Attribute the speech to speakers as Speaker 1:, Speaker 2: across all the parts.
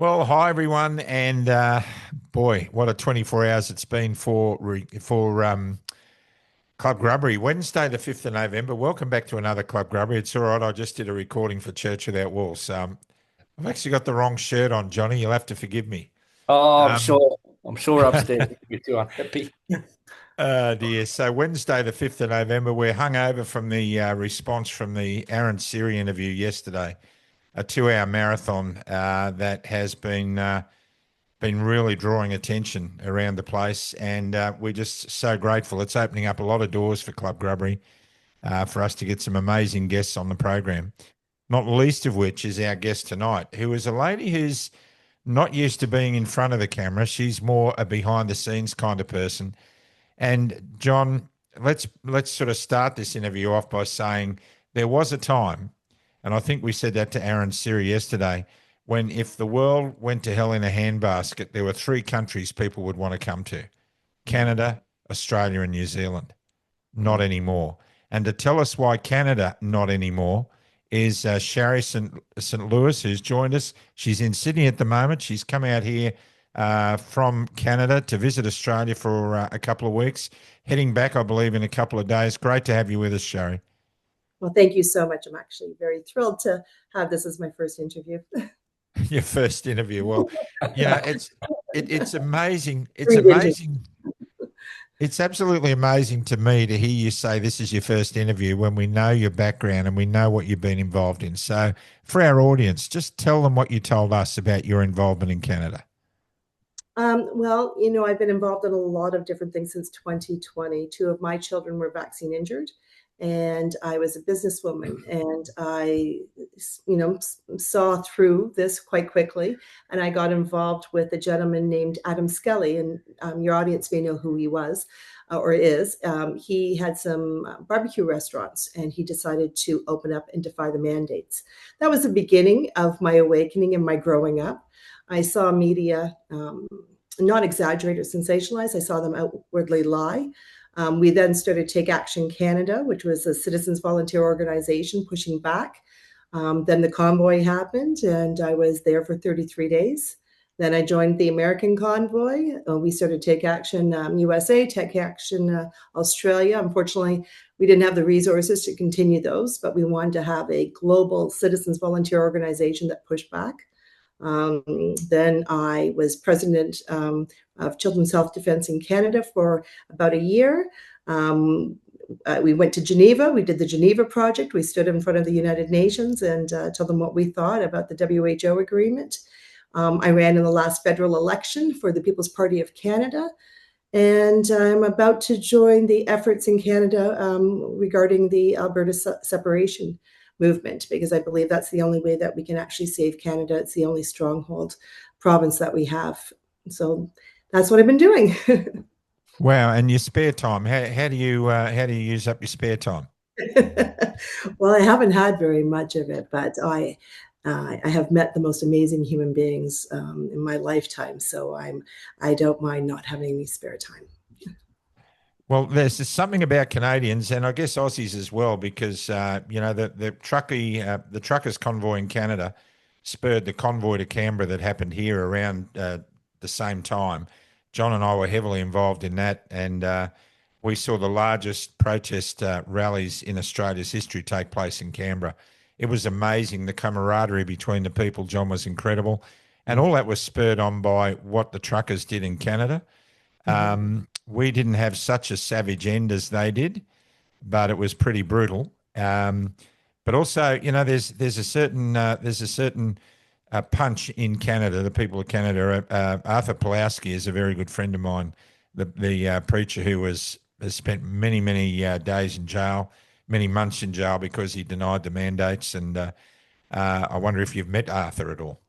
Speaker 1: Well, hi everyone, and boy, what a 24 hours it's been for Club Grubbery. Wednesday, the 5th of November. Welcome back to another Club Grubbery. It's all right. I just did a recording for Church Without Walls. I've actually got the wrong shirt on, Johnny. You'll have to forgive me.
Speaker 2: Oh, I'm
Speaker 1: Um,
Speaker 2: sure. I'm sure upstairs you're too unhappy.
Speaker 1: dear. So Wednesday, the 5th of November, we're hungover from the response from the Aaron Siri interview yesterday, a 2 hour marathon that has been really drawing attention around the place, and we're just so grateful. It's opening up a lot of doors for Club Grubbery for us to get some amazing guests on the program, not least of which is our guest tonight, who is a lady who's not used to being in front of the camera. She's more a behind the scenes kind of person. And John, let's sort of start this interview off by saying there was a time, and I think we said that to Aaron Siri yesterday, when if the world went to hell in a handbasket, there were three countries people would want to come to: Canada, Australia, and New Zealand. Not anymore. And to tell us why Canada not anymore is Shari St Louis, who's joined us. She's in Sydney at the moment. She's come out here from Canada to visit Australia for a couple of weeks, heading back, I believe, in a couple of days. Great to have you with us, Shari.
Speaker 3: Well, thank you so much. I'm actually very thrilled to have this as my first interview.
Speaker 1: Your first interview. Well, it's amazing. It's
Speaker 3: Great interview.
Speaker 1: amazing. It's absolutely amazing to me to hear you say this is your first interview when we know your background and we know what you've been involved in. So, for our audience, just tell them what you told us about your involvement in Canada.
Speaker 3: Well, I've been involved in a lot of different things since 2020. Two of my children were vaccine injured, and I was a businesswoman, and I, saw through this quite quickly, and I got involved with a gentleman named Adam Skelly, and your audience may know who he was or is. He had some barbecue restaurants, and he decided to open up and defy the mandates. That was the beginning of my awakening and my growing up. I saw media not exaggerate or sensationalize. I saw them outwardly lie. We then started Take Action Canada, which was a citizens volunteer organization pushing back. Then the convoy happened, and I was there for 33 days. Then I joined the American convoy. We started Take Action USA, Take Action Australia. Unfortunately, we didn't have the resources to continue those, but we wanted to have a global citizens volunteer organization that pushed back. Then I was president of Children's Health Defence in Canada for about a year. We went to Geneva. We did the Geneva Project. We stood in front of the United Nations and told them what we thought about the WHO agreement. I ran in the last federal election for the People's Party of Canada. And I'm about to join the efforts in Canada regarding the Alberta separation movement, because I believe that's the only way that we can actually save Canada. It's the only stronghold province that we have. So that's what I've been doing.
Speaker 1: Wow! And your spare time? How do you use up your spare time?
Speaker 3: Well, I haven't had very much of it, but I have met the most amazing human beings in my lifetime. So I don't mind not having any spare time.
Speaker 1: Well, there's something about Canadians and I guess Aussies as well, because the truckers convoy in Canada spurred the convoy to Canberra that happened here around the same time. John and I were heavily involved in that, and we saw the largest protest rallies in Australia's history take place in Canberra. It was amazing. The camaraderie between the people, John, was incredible, and all that was spurred on by what the truckers did in Canada. We didn't have such a savage end as they did, but it was pretty brutal. But also, there's a certain punch in Canada. The people of Canada. Arthur Pulowski is a very good friend of mine, the preacher who has spent many days in jail, many months in jail because he denied the mandates. And I wonder if you've met Arthur at all.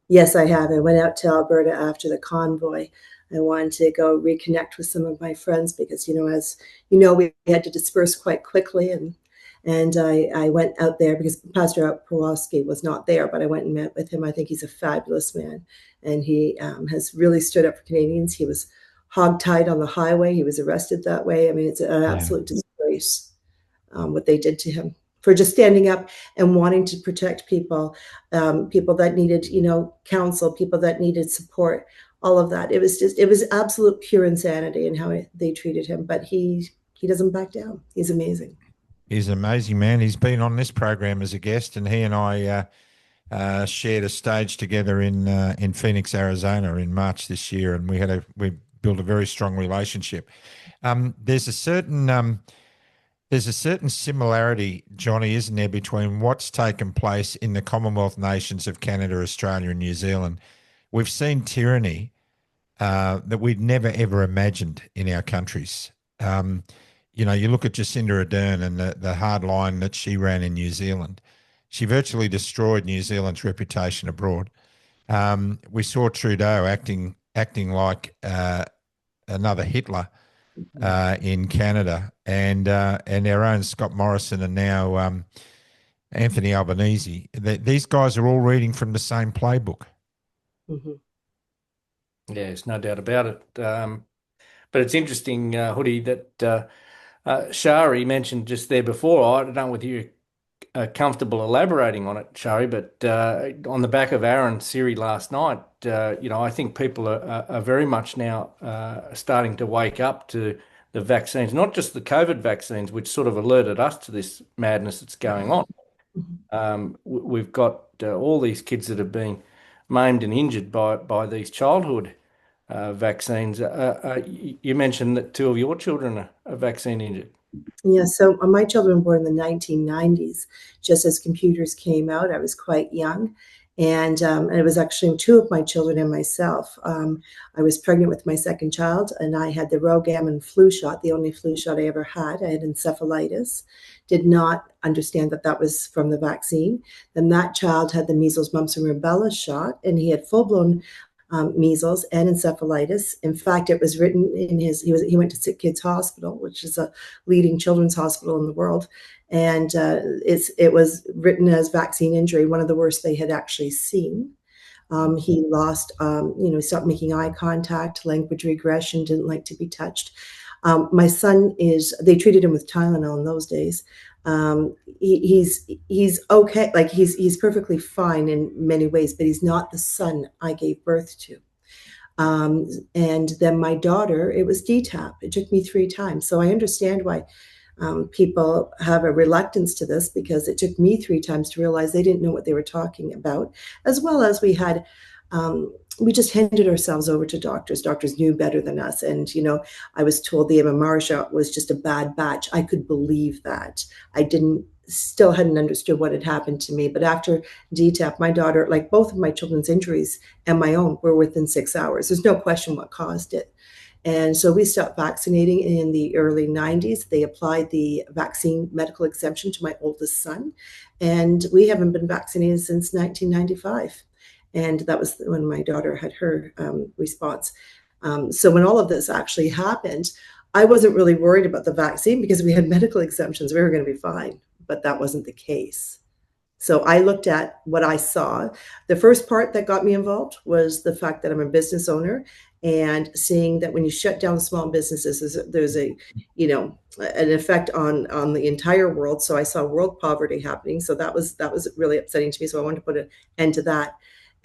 Speaker 3: Yes, I have. I went out to Alberta after the convoy. I wanted to go reconnect with some of my friends because, as you know, we had to disperse quite quickly. And I went out there because Pastor Pawlowski was not there, but I went and met with him. I think he's a fabulous man. And he has really stood up for Canadians. He was hogtied on the highway. He was arrested that way. I mean, it's an absolute disgrace what they did to him. for just standing up and wanting to protect people, people that needed, counsel, people that needed support, all of that. It was absolute pure insanity in how they treated him, but he doesn't back down. He's amazing.
Speaker 1: He's an amazing man. He's been on this program as a guest, and he and I shared a stage together in Phoenix, Arizona, in March this year, and we built a very strong relationship. There's a certain similarity, Johnny, isn't there, between what's taken place in the Commonwealth nations of Canada, Australia, and New Zealand. We've seen tyranny that we'd never ever imagined in our countries. You look at Jacinda Ardern and the hard line that she ran in New Zealand. She virtually destroyed New Zealand's reputation abroad. We saw Trudeau acting like another Hitler in Canada, and our own Scott Morrison and now Anthony Albanese. These guys are all reading from the same playbook.
Speaker 2: Mm-hmm. Yeah, there's no doubt about it. But it's interesting, Hoodie, that Shari mentioned just there before. I don't know whether you're comfortable elaborating on it, Shari, but on the back of Aaron's series last night, I think people are very much now starting to wake up to the vaccines, not just the COVID vaccines, which sort of alerted us to this madness that's going on. We've got all these kids that have been maimed and injured by these childhood vaccines. You mentioned that 2 of your children are vaccine injured.
Speaker 3: Yeah, so my children were born in the 1990s, just as computers came out. I was quite young, and it was actually 2 of my children and myself. I was pregnant with my second child, and I had the rogamin flu shot, the only flu shot I ever had. I had encephalitis, did not understand that was from the vaccine. Then that child had the measles, mumps, and rubella shot, and he had full-blown measles and encephalitis. In fact, it was written in he went to Sick Kids Hospital, which is a leading children's hospital in the world. And it was written as vaccine injury, one of the worst they had actually seen. He lost, stopped making eye contact, language regression, didn't like to be touched. My son they treated him with Tylenol in those days. He's okay. Like he's perfectly fine in many ways, but he's not the son I gave birth to. And then my daughter, it was DTaP. It took me 3 times. So I understand why people have a reluctance to this, because it took me 3 times to realize they didn't know what they were talking about, as well as we just handed ourselves over to doctors. Doctors knew better than us. And, I was told the MMR shot was just a bad batch. I could believe that. I still hadn't understood what had happened to me. But after DTaP, my daughter, like both of my children's injuries and my own, were within 6 hours. There's no question what caused it. And so we stopped vaccinating in the early 90s. They applied the vaccine medical exemption to my oldest son. And we haven't been vaccinated since 1995. And that was when my daughter had her response. So when all of this actually happened, I wasn't really worried about the vaccine because we had medical exemptions. We were going to be fine, but that wasn't the case. So I looked at what I saw. The first part that got me involved was the fact that I'm a business owner, and seeing that when you shut down small businesses, there's an effect on the entire world. So I saw world poverty happening. So that was really upsetting to me. So I wanted to put an end to that.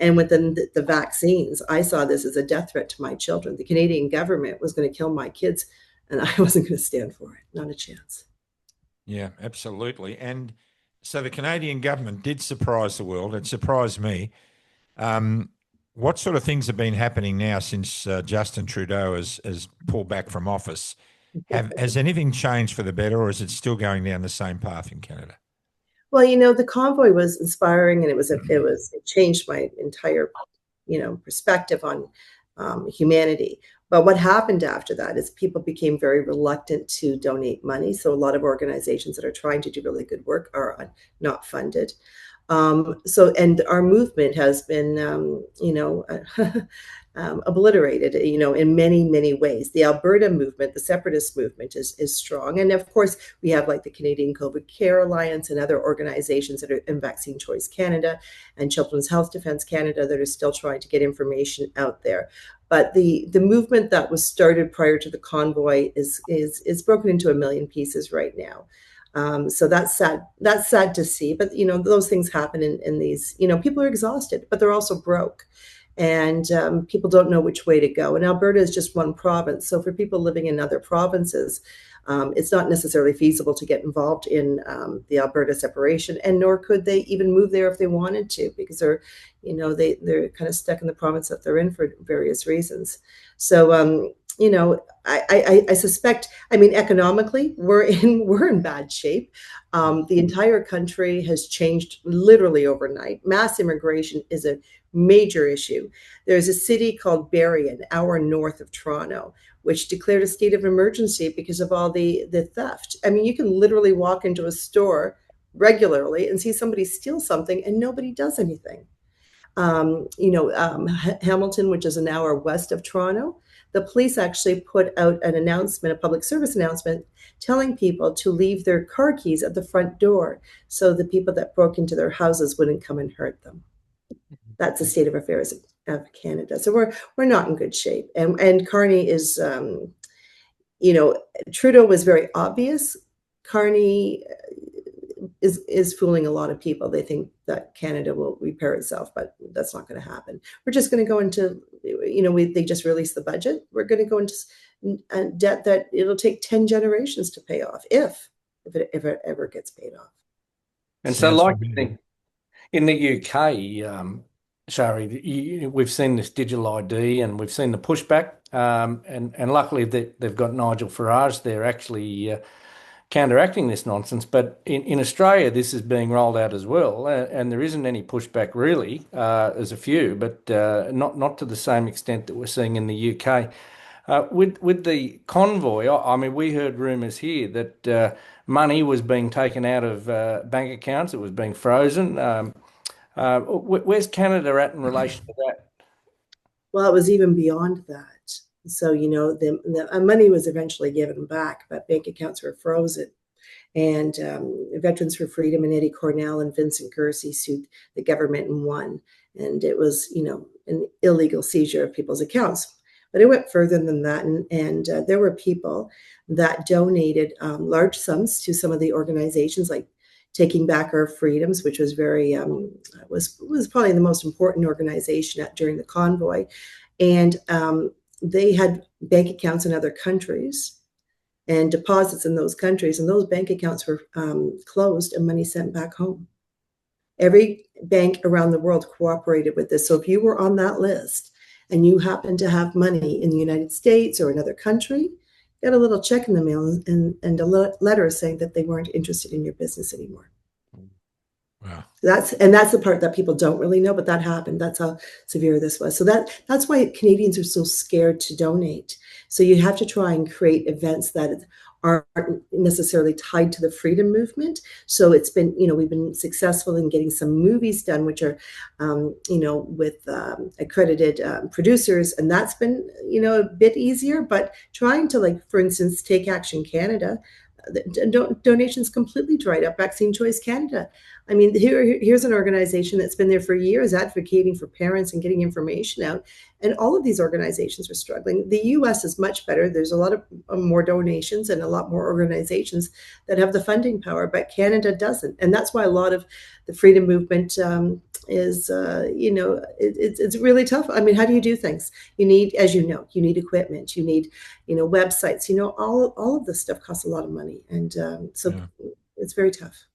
Speaker 3: And within the vaccines, I saw this as a death threat to my children. The Canadian government was going to kill my kids, and I wasn't going to stand for it. Not a chance.
Speaker 1: Yeah, absolutely. And so the Canadian government did surprise the world. It surprised me. What sort of things have been happening now since Justin Trudeau has pulled back from office? Has anything changed for the better, or is it still going down the same path in Canada?
Speaker 3: Well, the convoy was inspiring, and it changed my entire, perspective on humanity. But what happened after that is people became very reluctant to donate money. So a lot of organizations that are trying to do really good work are not funded. And our movement has been, obliterated, in many, many ways. The Alberta movement, the separatist movement is strong. And of course, we have like the Canadian COVID Care Alliance and other organizations that are in Vaccine Choice Canada and Children's Health Defence Canada that are still trying to get information out there. But the movement that was started prior to the convoy is broken into a million pieces right now. So that's sad. That's sad to see. But those things happen in these. People are exhausted, but they're also broke, and people don't know which way to go. And Alberta is just one province. So for people living in other provinces, it's not necessarily feasible to get involved in the Alberta separation, and nor could they even move there if they wanted to, because they're kind of stuck in the province that they're in for various reasons. So I suspect, economically, we're in bad shape. The entire country has changed literally overnight. Mass immigration is a major issue. There's a city called Barrie, an hour north of Toronto, which declared a state of emergency because of all the theft. You can literally walk into a store regularly and see somebody steal something and nobody does anything. Hamilton, which is an hour west of Toronto, the police actually put out an announcement, a public service announcement, telling people to leave their car keys at the front door so the people that broke into their houses wouldn't come and hurt them. That's the state of affairs of Canada. So we're not in good shape. And Carney is, Trudeau was very obvious. Carney is fooling a lot of people. They think that Canada will repair itself, but that's not going to happen. We're just going to go into, they just released the budget. We're going to go into debt that it'll take 10 generations to pay off, if it ever gets paid off.
Speaker 2: And so, like you think, in the UK, Shari, we've seen this digital ID and we've seen the pushback, and luckily they've got Nigel Farage there actually counteracting this nonsense. But in Australia, this is being rolled out as well, and there isn't any pushback really. There's a few, but not to the same extent that we're seeing in the UK. With the convoy, we heard rumours here that money was being taken out of bank accounts. It was being frozen. Where's Canada at in relation to that?
Speaker 3: Well, it was even beyond that. So, the money was eventually given back, but bank accounts were frozen. And Veterans for Freedom and Eddie Cornell and Vincent Kersey sued the government and won. And it was, an illegal seizure of people's accounts. But it went further than that. And there were people that donated large sums to some of the organizations, like Taking Back Our Freedoms, which was was probably the most important organization during the convoy. And they had bank accounts in other countries and deposits in those countries, and those bank accounts were closed and money sent back home. Every bank around the world cooperated with this. So if you were on that list and you happened to have money in the United States or another country, got a little check in the mail and a letter saying that they weren't interested in your business anymore.
Speaker 1: Wow.
Speaker 3: That's the part that people don't really know, but that happened. That's how severe this was. So that's why Canadians are so scared to donate. So you have to try and create events that aren't necessarily tied to the freedom movement. So it's been, we've been successful in getting some movies done, which are, with accredited producers, and that's been, a bit easier. But trying to, like, for instance, Take Action Canada, donations completely dried up. Vaccine Choice Canada. Here's an organization that's been there for years advocating for parents and getting information out. And all of these organizations are struggling. The US is much better. There's a lot of more donations and a lot more organizations that have the funding power, but Canada doesn't. And that's why a lot of the freedom movement is, it's really tough. How do you do things? You need, as you need equipment, you need, websites, all of this stuff costs a lot of money. And It's very tough.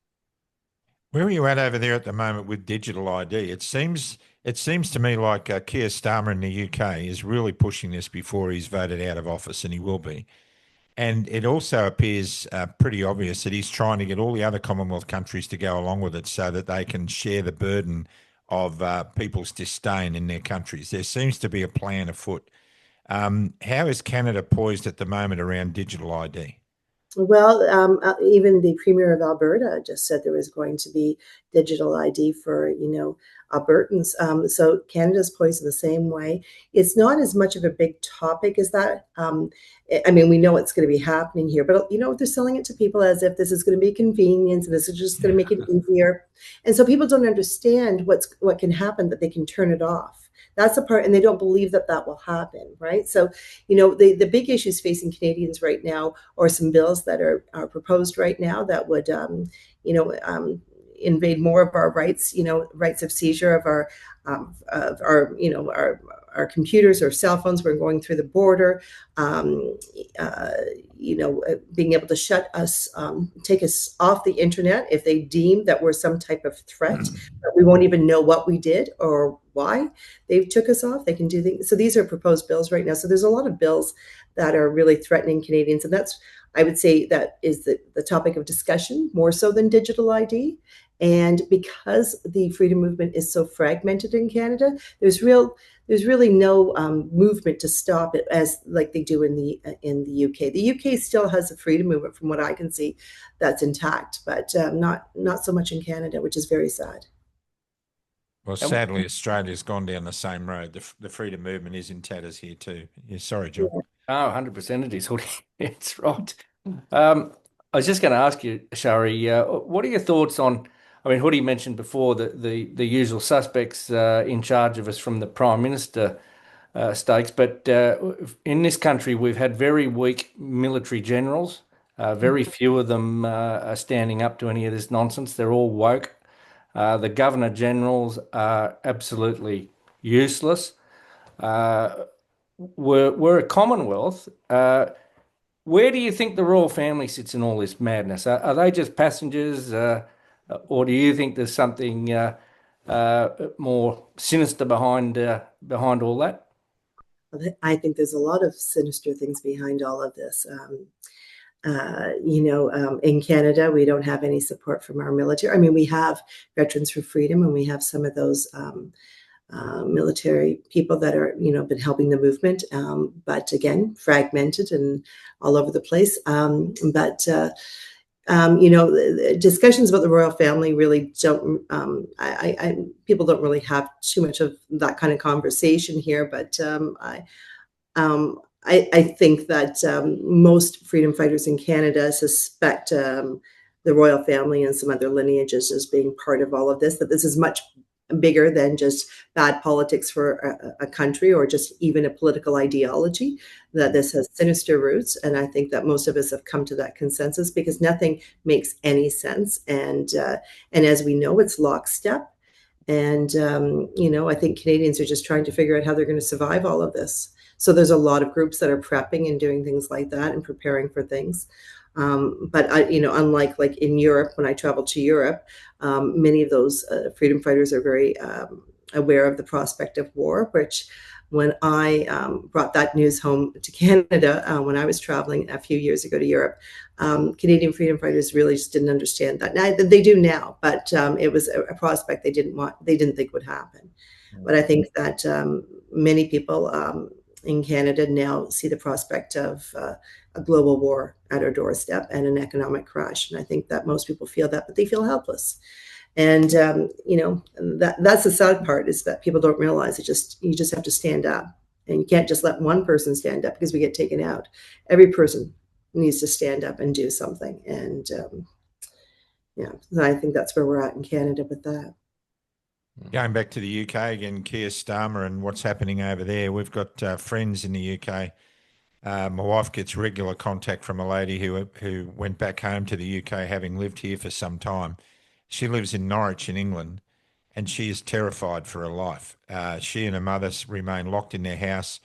Speaker 1: Where are you at over there at the moment with digital ID? It seems to me like Keir Starmer in the UK is really pushing this before he's voted out of office, and he will be. And it also appears pretty obvious that he's trying to get all the other Commonwealth countries to go along with it so that they can share the burden of people's disdain in their countries. There seems to be a plan afoot. How is Canada poised at the moment around digital ID?
Speaker 3: Well, even the Premier of Alberta just said there was going to be digital ID for, Albertans. So Canada's poised in the same way. It's not as much of a big topic as that. I mean, we know it's going to be happening here, but they're selling it to people as if this is going to be convenience and this is just going to make it easier. And so people don't understand what can happen, that they can turn it off. That's the part, and they don't believe that will happen, right? So, the big issues facing Canadians right now, or some bills that are proposed right now that would, invade more of our rights, rights of seizure of our computers or cell phones when going through the border, being able to shut us, take us off the internet if they deem that we're some type of threat, that we won't even know what we did or why they took us off. They can do things. So these are proposed bills right now. So there's a lot of bills that are really threatening Canadians. And that's, I would say, that is the topic of discussion more so than digital ID. And because the freedom movement is so fragmented in Canada, there's really no movement to stop it, as like they do in the UK. The UK still has a freedom movement, from what I can see, that's intact, but not so much in Canada, which is very sad.
Speaker 1: Well, sadly, Australia's gone down the same road. The freedom movement is in tatters here too. Yeah, sorry, John.
Speaker 2: Oh, 100% it is, Hoodie. It's right. I was just going to ask you, Shari, what are your thoughts on? I mean, Hoodie mentioned before the usual suspects in charge of us from the Prime Minister stakes, but in this country we've had very weak military generals. Very few of them are standing up to any of this nonsense. They're all woke. The Governor Generals are absolutely useless. We're a Commonwealth. Where do you think the royal family sits in all this madness? Are they just passengers, or do you think there's something more sinister behind all that?
Speaker 3: I think there's a lot of sinister things behind all of this. In Canada, we don't have any support from our military. I mean, we have Veterans for Freedom, and we have some of those military people that are, been helping the movement, but again, fragmented and all over the place. Discussions about the royal family really don't. People don't really have too much of that kind of conversation here, but I think that most freedom fighters in Canada suspect the royal family and some other lineages as being part of all of this, that this is much bigger than just bad politics for a country, or just even a political ideology, that this has sinister roots. And I think that most of us have come to that consensus, because nothing makes any sense. And as we know, it's lockstep. And, I think Canadians are just trying to figure out how they're going to survive all of this. So there's a lot of groups that are prepping and doing things like that and preparing for things. But unlike like in Europe, when I traveled to Europe, many of those freedom fighters are very aware of the prospect of war, which when I brought that news home to Canada, when I was traveling a few years ago to Europe, Canadian freedom fighters really just didn't understand that. Now, they do now, but it was a prospect they didn't think would happen. But I think that many people in Canada now see the prospect of a global war at our doorstep and an economic crash. And I think that most people feel that, but they feel helpless. And that's the sad part, is that people don't realize you just have to stand up, and you can't just let one person stand up, because we get taken out. Every person needs to stand up and do something. And so I think that's where we're at in Canada with that.
Speaker 1: Going back to the UK again, Keir Starmer and what's happening over there. We've got friends in the UK. My wife gets regular contact from a lady who went back home to the UK, having lived here for some time. She lives in Norwich in England, and she is terrified for her life. She and her mother remain locked in their house.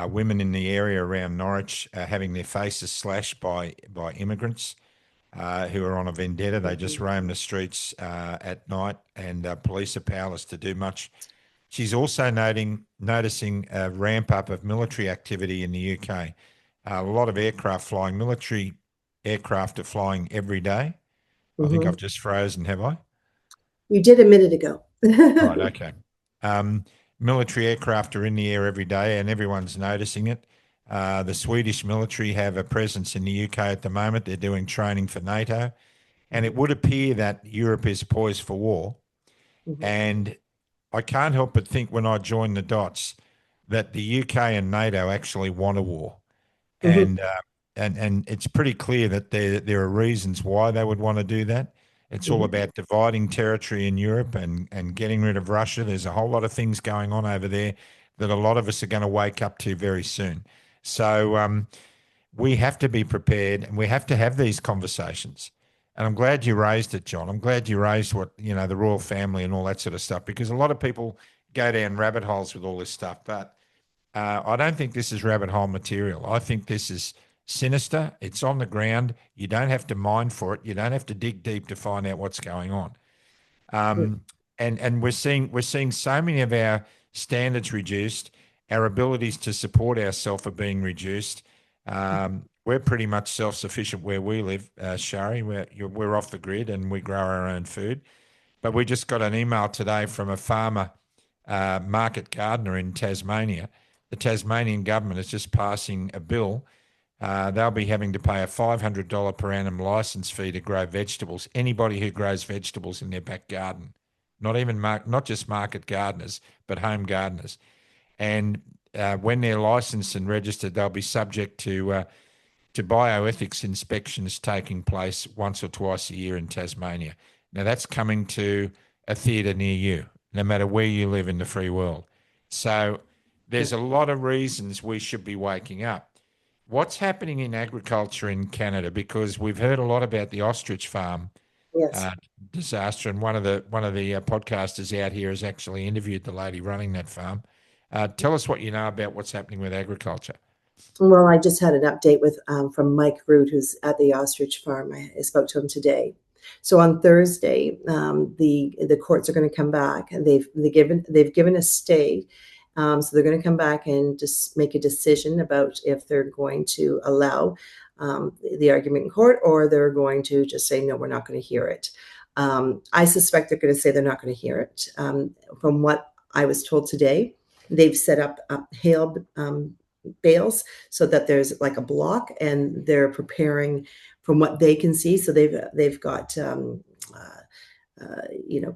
Speaker 1: Women in the area around Norwich are having their faces slashed by immigrants who are on a vendetta. They just roam the streets at night, and police are powerless to do much. She's also noticing a ramp up of military activity in the UK. A lot of aircraft flying, military aircraft are flying every day. I think I've just frozen, have I?
Speaker 3: You did a minute ago.
Speaker 1: Right, okay. Military aircraft are in the air every day, and everyone's noticing it. The Swedish military have a presence in the UK at the moment. They're doing training for NATO. And it would appear that Europe is poised for war. And I can't help but think when I join the dots that the UK and NATO actually want a war. And it's pretty clear that there are reasons why they would want to do that. It's all about dividing territory in Europe and getting rid of Russia. There's a whole lot of things going on over there that a lot of us are going to wake up to very soon. So we have to be prepared, and we have to have these conversations. And I'm glad you raised it, John. I'm glad you raised the royal family and all that sort of stuff, because a lot of people go down rabbit holes with all this stuff. But I don't think this is rabbit hole material. I think this is sinister. It's on the ground. You don't have to mine for it. You don't have to dig deep to find out what's going on. And we're seeing so many of our standards reduced. Our abilities to support ourselves are being reduced. We're pretty much self-sufficient where we live, Shari. We're off the grid and we grow our own food. But we just got an email today from a farmer, market gardener in Tasmania. The Tasmanian government is just passing a bill. They'll be having to pay a $500 per annum license fee to grow vegetables. Anybody who grows vegetables in their back garden, not just market gardeners, but home gardeners. And when they're licensed and registered, they'll be subject to bioethics inspections taking place once or twice a year in Tasmania. Now, that's coming to a theatre near you, no matter where you live in the free world. So there's a lot of reasons we should be waking up. What's happening in agriculture in Canada? Because we've heard a lot about the ostrich farm disaster, and one of the podcasters out here has actually interviewed the lady running that farm. Tell us what you know about what's happening with agriculture.
Speaker 3: Well, I just had an update from Mike Root, who's at the ostrich farm. I spoke to him today. So on Thursday, the courts are going to come back, and they've given a stay. So they're going to come back and just make a decision about if they're going to allow the argument in court, or they're going to just say, no, we're not going to hear it. I suspect they're going to say they're not going to hear it. From what I was told today, they've set up hail bales so that there's like a block, and they're preparing from what they can see. So they've got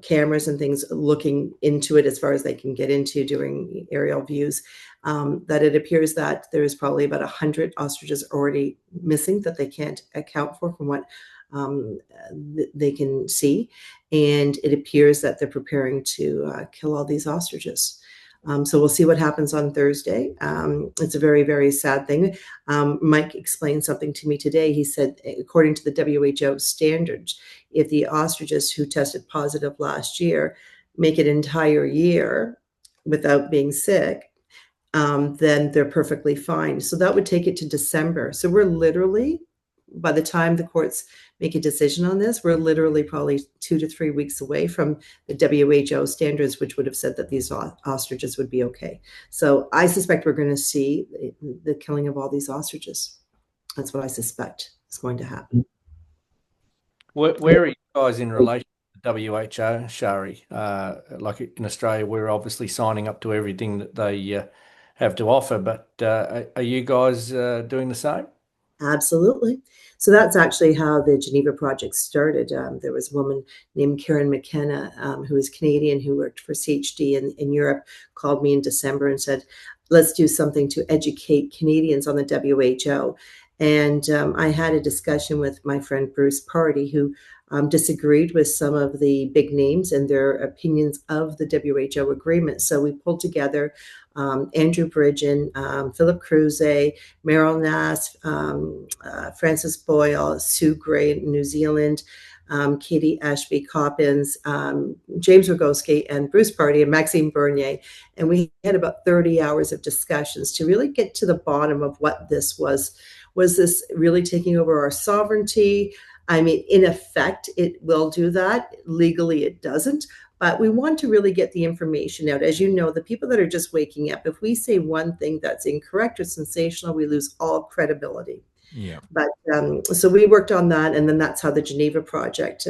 Speaker 3: cameras and things looking into it as far as they can get into, doing aerial views, that it appears that there is probably about 100 ostriches already missing that they can't account for from what they can see. And it appears that they're preparing to kill all these ostriches. So we'll see what happens on Thursday. It's a very, very sad thing. Mike explained something to me today. He said, according to the WHO standards, if the ostriches who tested positive last year make an entire year without being sick, then they're perfectly fine. So that would take it to December. So we're literally, by the time the courts make a decision on this, we're literally probably 2 to 3 weeks away from the WHO standards, which would have said that these ostriches would be okay. So I suspect we're going to see the killing of all these ostriches. That's what I suspect is going to happen.
Speaker 2: Where are you guys in relation to the WHO, Shari? Like in Australia, we're obviously signing up to everything that they have to offer, but are you guys doing the same?
Speaker 3: Absolutely. So that's actually how the Geneva Project started. There was a woman named Karen McKenna, who is Canadian, who worked for CHD in Europe, called me in December and said, let's do something to educate Canadians on the WHO. And I had a discussion with my friend Bruce Party, who disagreed with some of the big names and their opinions of the WHO agreement. So we pulled together Andrew Bridgen, Philip Kruse, Meryl Nass, Francis Boyle, Sue Gray in New Zealand, Katie Ashby Coppins, James Rogoski, and Bruce Party, and Maxime Bernier. And we had about 30 hours of discussions to really get to the bottom of what this was. Was this really taking over our sovereignty? I mean, in effect, it will do that. Legally, it doesn't. But we want to really get the information out. As you know, the people that are just waking up, if we say one thing that's incorrect or sensational, we lose all credibility.
Speaker 1: Yeah.
Speaker 3: But so we worked on that. And then that's how the Geneva Project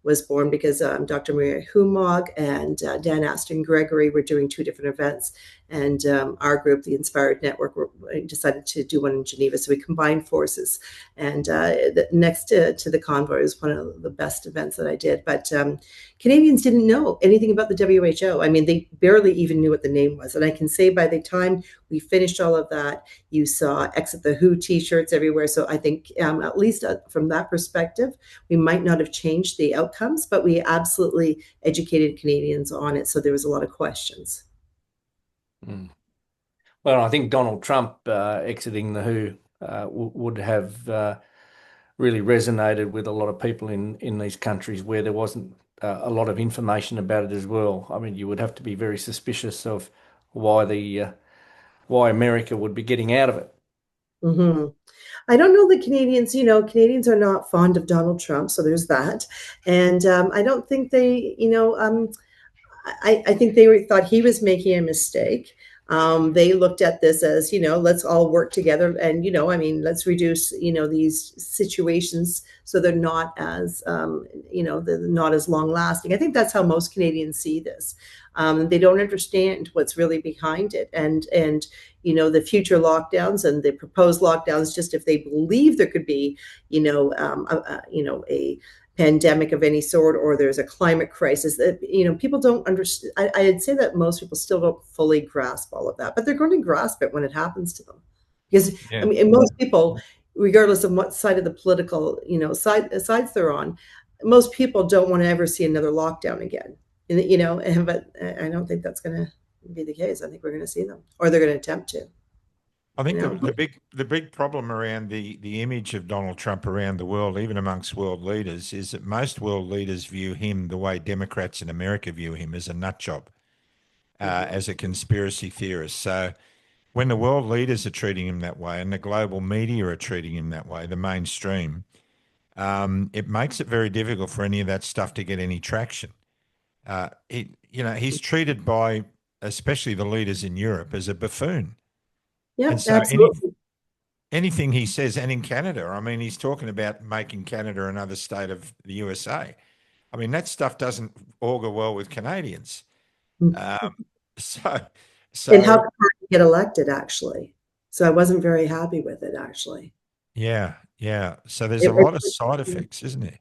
Speaker 3: was born, because Dr. Maria Humog and Dan Aston Gregory were doing 2 different events. And our group, the Inspired Network, decided to do one in Geneva. So we combined forces. And next to the convoy was one of the best events that I did. But Canadians didn't know anything about the WHO. I mean, they barely even knew what the name was. And I can say by the time we finished all of that, you saw Exit the WHO t-shirts everywhere. So I think at least from that perspective, we might not have changed the outcomes, but we absolutely educated Canadians on it. So there was a lot of questions.
Speaker 2: Well, I think Donald Trump exiting the WHO would have really resonated with a lot of people in these countries where there wasn't a lot of information about it as well. I mean, you would have to be very suspicious of why America would be getting out of it.
Speaker 3: Mm-hmm. I don't know the Canadians, Canadians are not fond of Donald Trump. So there's that. And I don't think they, I think they thought he was making a mistake. They looked at this as, let's all work together and, let's reduce, these situations so they're not as, they're not as long lasting. I think that's how most Canadians see this. They don't understand what's really behind it. And the future lockdowns and the proposed lockdowns, just if they believe there could be, a pandemic of any sort, or there's a climate crisis that, people don't understand. I'd say that most people still don't fully grasp all of that, but they're going to grasp it when it happens to them. Because most people, regardless of what side of the political, sides they're on, most people don't want to ever see another lockdown again. But I don't think that's going to be the case. I think we're going to see them, or they're going to attempt to.
Speaker 1: I think the big problem around the image of Donald Trump around the world, even amongst world leaders, is that most world leaders view him the way Democrats in America view him, as a nut job, as a conspiracy theorist. So when the world leaders are treating him that way and the global media are treating him that way, the mainstream, it makes it very difficult for any of that stuff to get any traction. He's treated by, especially the leaders in Europe, as a buffoon.
Speaker 3: Yeah,
Speaker 1: and so
Speaker 3: absolutely.
Speaker 1: anything he says, and in Canada, I mean, he's talking about making Canada another state of the USA. I mean, that stuff doesn't augur well with Canadians. So
Speaker 3: It helped him get elected, actually. So I wasn't very happy with it, actually.
Speaker 1: Yeah. So there's a lot of side effects, isn't there?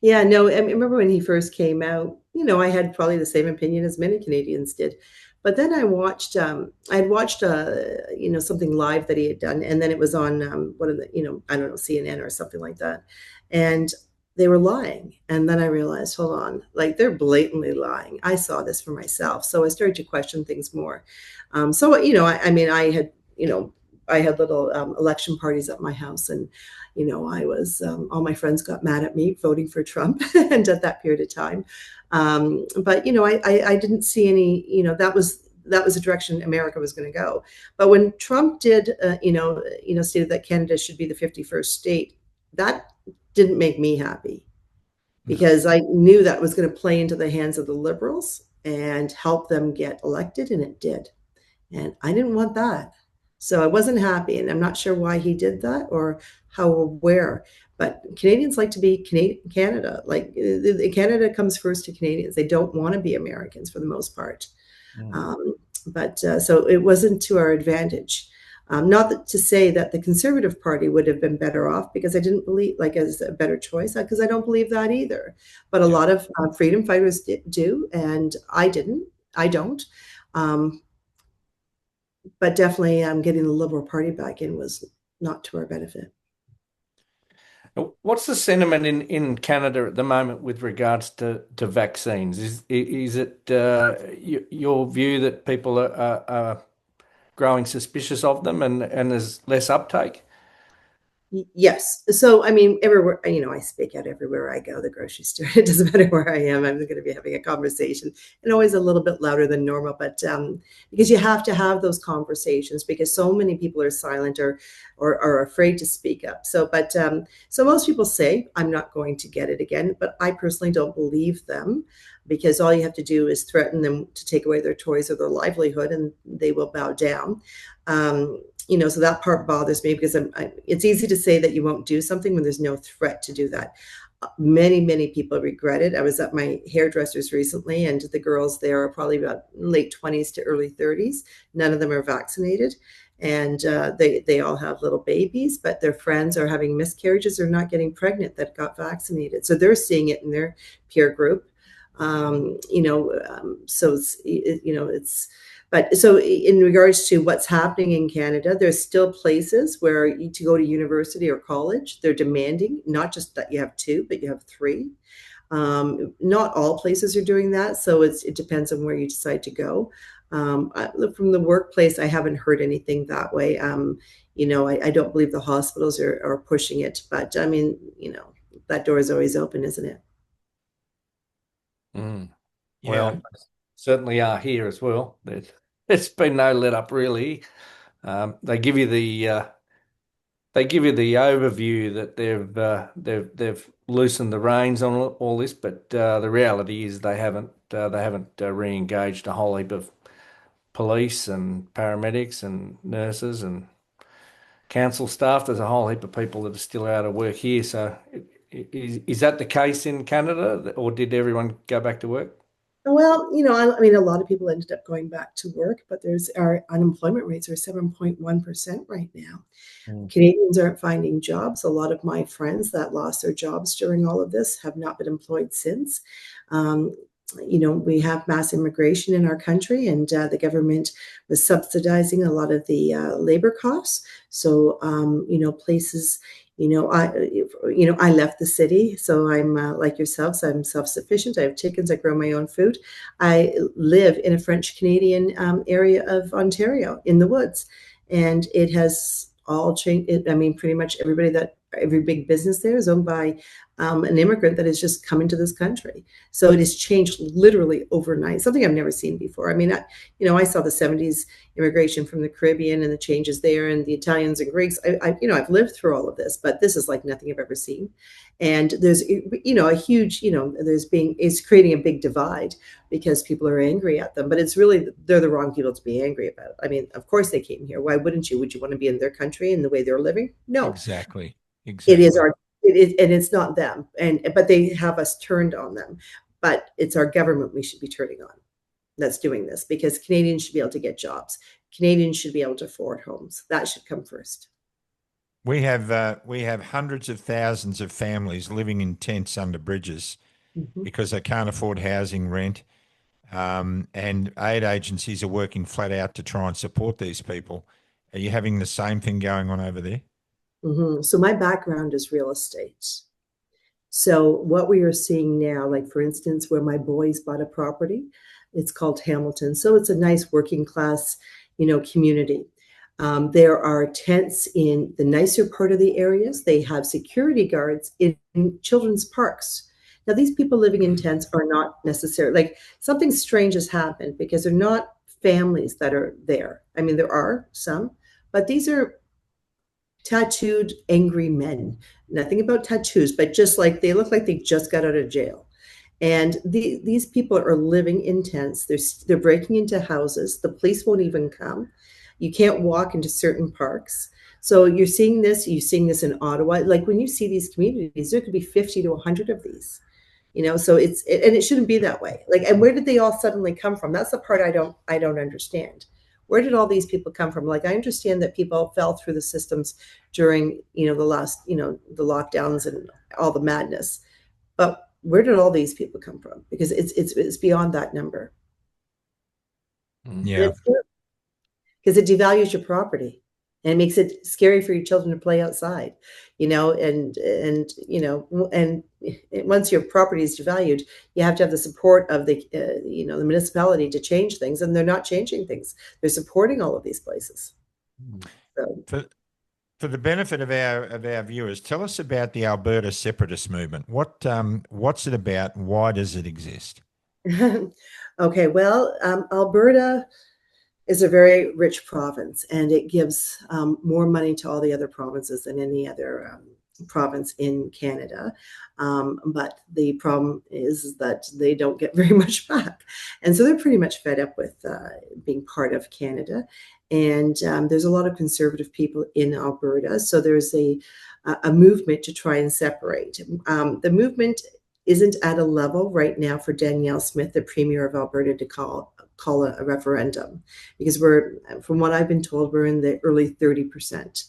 Speaker 3: Yeah, no, I remember when he first came out, I had probably the same opinion as many Canadians did. But then I'd watched, something live that he had done. And then it was on one of the, I don't know, CNN or something like that. And they were lying. And then I realized, hold on, like they're blatantly lying. I saw this for myself. So I started to question things more. I had little election parties at my house, and I was all my friends got mad at me voting for Trump, and at that period of time. But I didn't see any. That was the direction America was going to go. But when Trump did, stated that Canada should be the 51st state, that didn't make me happy, because I knew that was going to play into the hands of the Liberals and help them get elected, and it did. And I didn't want that. So I wasn't happy, and I'm not sure why he did that or how aware. But Canadians like to be Canada. Like Canada comes first to Canadians. They don't want to be Americans for the most part. So it wasn't to our advantage. Not to say that the Conservative Party would have been better off, because I didn't believe, as a better choice, because I don't believe that either. But a lot of freedom fighters do, and I don't. But definitely getting the Liberal Party back in was not to our benefit.
Speaker 2: What's the sentiment in Canada at the moment with regards to vaccines? Is it your view that people are growing suspicious of them and there's less uptake?
Speaker 3: Yes. So, everywhere, I speak out everywhere I go, the grocery store, it doesn't matter where I am, I'm going to be having a conversation, and always a little bit louder than normal, but because you have to have those conversations, because so many people are silent or are afraid to speak up. So most people say, I'm not going to get it again, but I personally don't believe them, because all you have to do is threaten them to take away their toys or their livelihood, and they will bow down. So that part bothers me, because it's easy to say that you won't do something when there's no threat to do that. Many people regret it. I was at my hairdresser's recently, and the girls there are probably about late 20s to early 30s. None of them are vaccinated, and they all have little babies, but their friends are having miscarriages or not getting pregnant that got vaccinated. So they're seeing it in their peer group. So it's but so in regards to what's happening in Canada, there's still places where to go to university or college, they're demanding not just that you have 2, but you have 3. Not all places are doing that, so it depends on where you decide to go. From the workplace, I haven't heard anything that way. I don't believe the hospitals are pushing it, but I mean, that door is always open, isn't it?
Speaker 2: Mm.
Speaker 1: Yeah.
Speaker 2: Well, certainly are here as well. There's been no let up really. They give you the overview that they've loosened the reins on all this, but the reality is they haven't re-engaged a whole heap of police and paramedics and nurses and council staff. There's a whole heap of people that are still out of work here. So is that the case in Canada, or did everyone go back to work?
Speaker 3: Well, I mean, a lot of people ended up going back to work, but our unemployment rates are 7.1% right now. Canadians aren't finding jobs. A lot of my friends that lost their jobs during all of this have not been employed since. We have mass immigration in our country, and the government was subsidizing a lot of the labor costs. So, places, I left the city, so I'm like yourselves. I'm self-sufficient. I have chickens. I grow my own food. I live in a French Canadian area of Ontario in the woods, and it has all changed. I mean, pretty much every big business there is owned by an immigrant that has just come into this country. So it has changed literally overnight, something I've never seen before. I mean, I saw the 70s immigration from the Caribbean and the changes there, and the Italians and Greeks. I've lived through all of this, but this is like nothing I've ever seen. And there's, a huge, it's creating a big divide because people are angry at them, but they're the wrong people to be angry about. I mean, of course they came here. Why wouldn't you? Would you want to be in their country and the way they're living? No.
Speaker 1: Exactly.
Speaker 3: It is and it's not them, but they have us turned on them. But it's our government we should be turning on that's doing this, because Canadians should be able to get jobs. Canadians should be able to afford homes. That should come first.
Speaker 1: We have hundreds of thousands of families living in tents under bridges because they can't afford housing, rent, and aid agencies are working flat out to try and support these people. Are you having the same thing going on over there?
Speaker 3: So my background is real estate. So what we are seeing now, like for instance, where my boys bought a property, it's called Hamilton. So it's a nice working class, community. There are tents in the nicer part of the areas. They have security guards in children's parks. Now, these people living in tents are not necessarily, like, something strange has happened because they're not families that are there. I mean, there are some, but these are tattooed, angry men. Nothing about tattoos, but just like they look like they just got out of jail. And these people are living in tents. They're breaking into houses. The police won't even come. You can't walk into certain parks. So you're seeing this in Ottawa. Like when you see these communities, there could be 50 to 100 of these. So it shouldn't be that way. Like, and where did they all suddenly come from? That's the part I don't understand. Where did all these people come from? Like, I understand that people fell through the systems during, the last, the lockdowns and all the madness. But where did all these people come from? Because it's beyond that number.
Speaker 1: Yeah.
Speaker 3: Because it devalues your property and it makes it scary for your children to play outside, and once your property is devalued, you have to have the support of the municipality to change things, and they're not changing things. They're supporting all of these places. So,
Speaker 1: for the benefit of our viewers, tell us about the Alberta separatist movement. What's it about? Why does it exist?
Speaker 3: Okay, well, Alberta is a very rich province, and it gives more money to all the other provinces than any other province in Canada. But the problem is that they don't get very much back. And so they're pretty much fed up with being part of Canada. And there's a lot of conservative people in Alberta. So there's a movement to try and separate. The movement isn't at a level right now for Danielle Smith, the Premier of Alberta, to call a referendum, because from what I've been told, we're in the early 30%.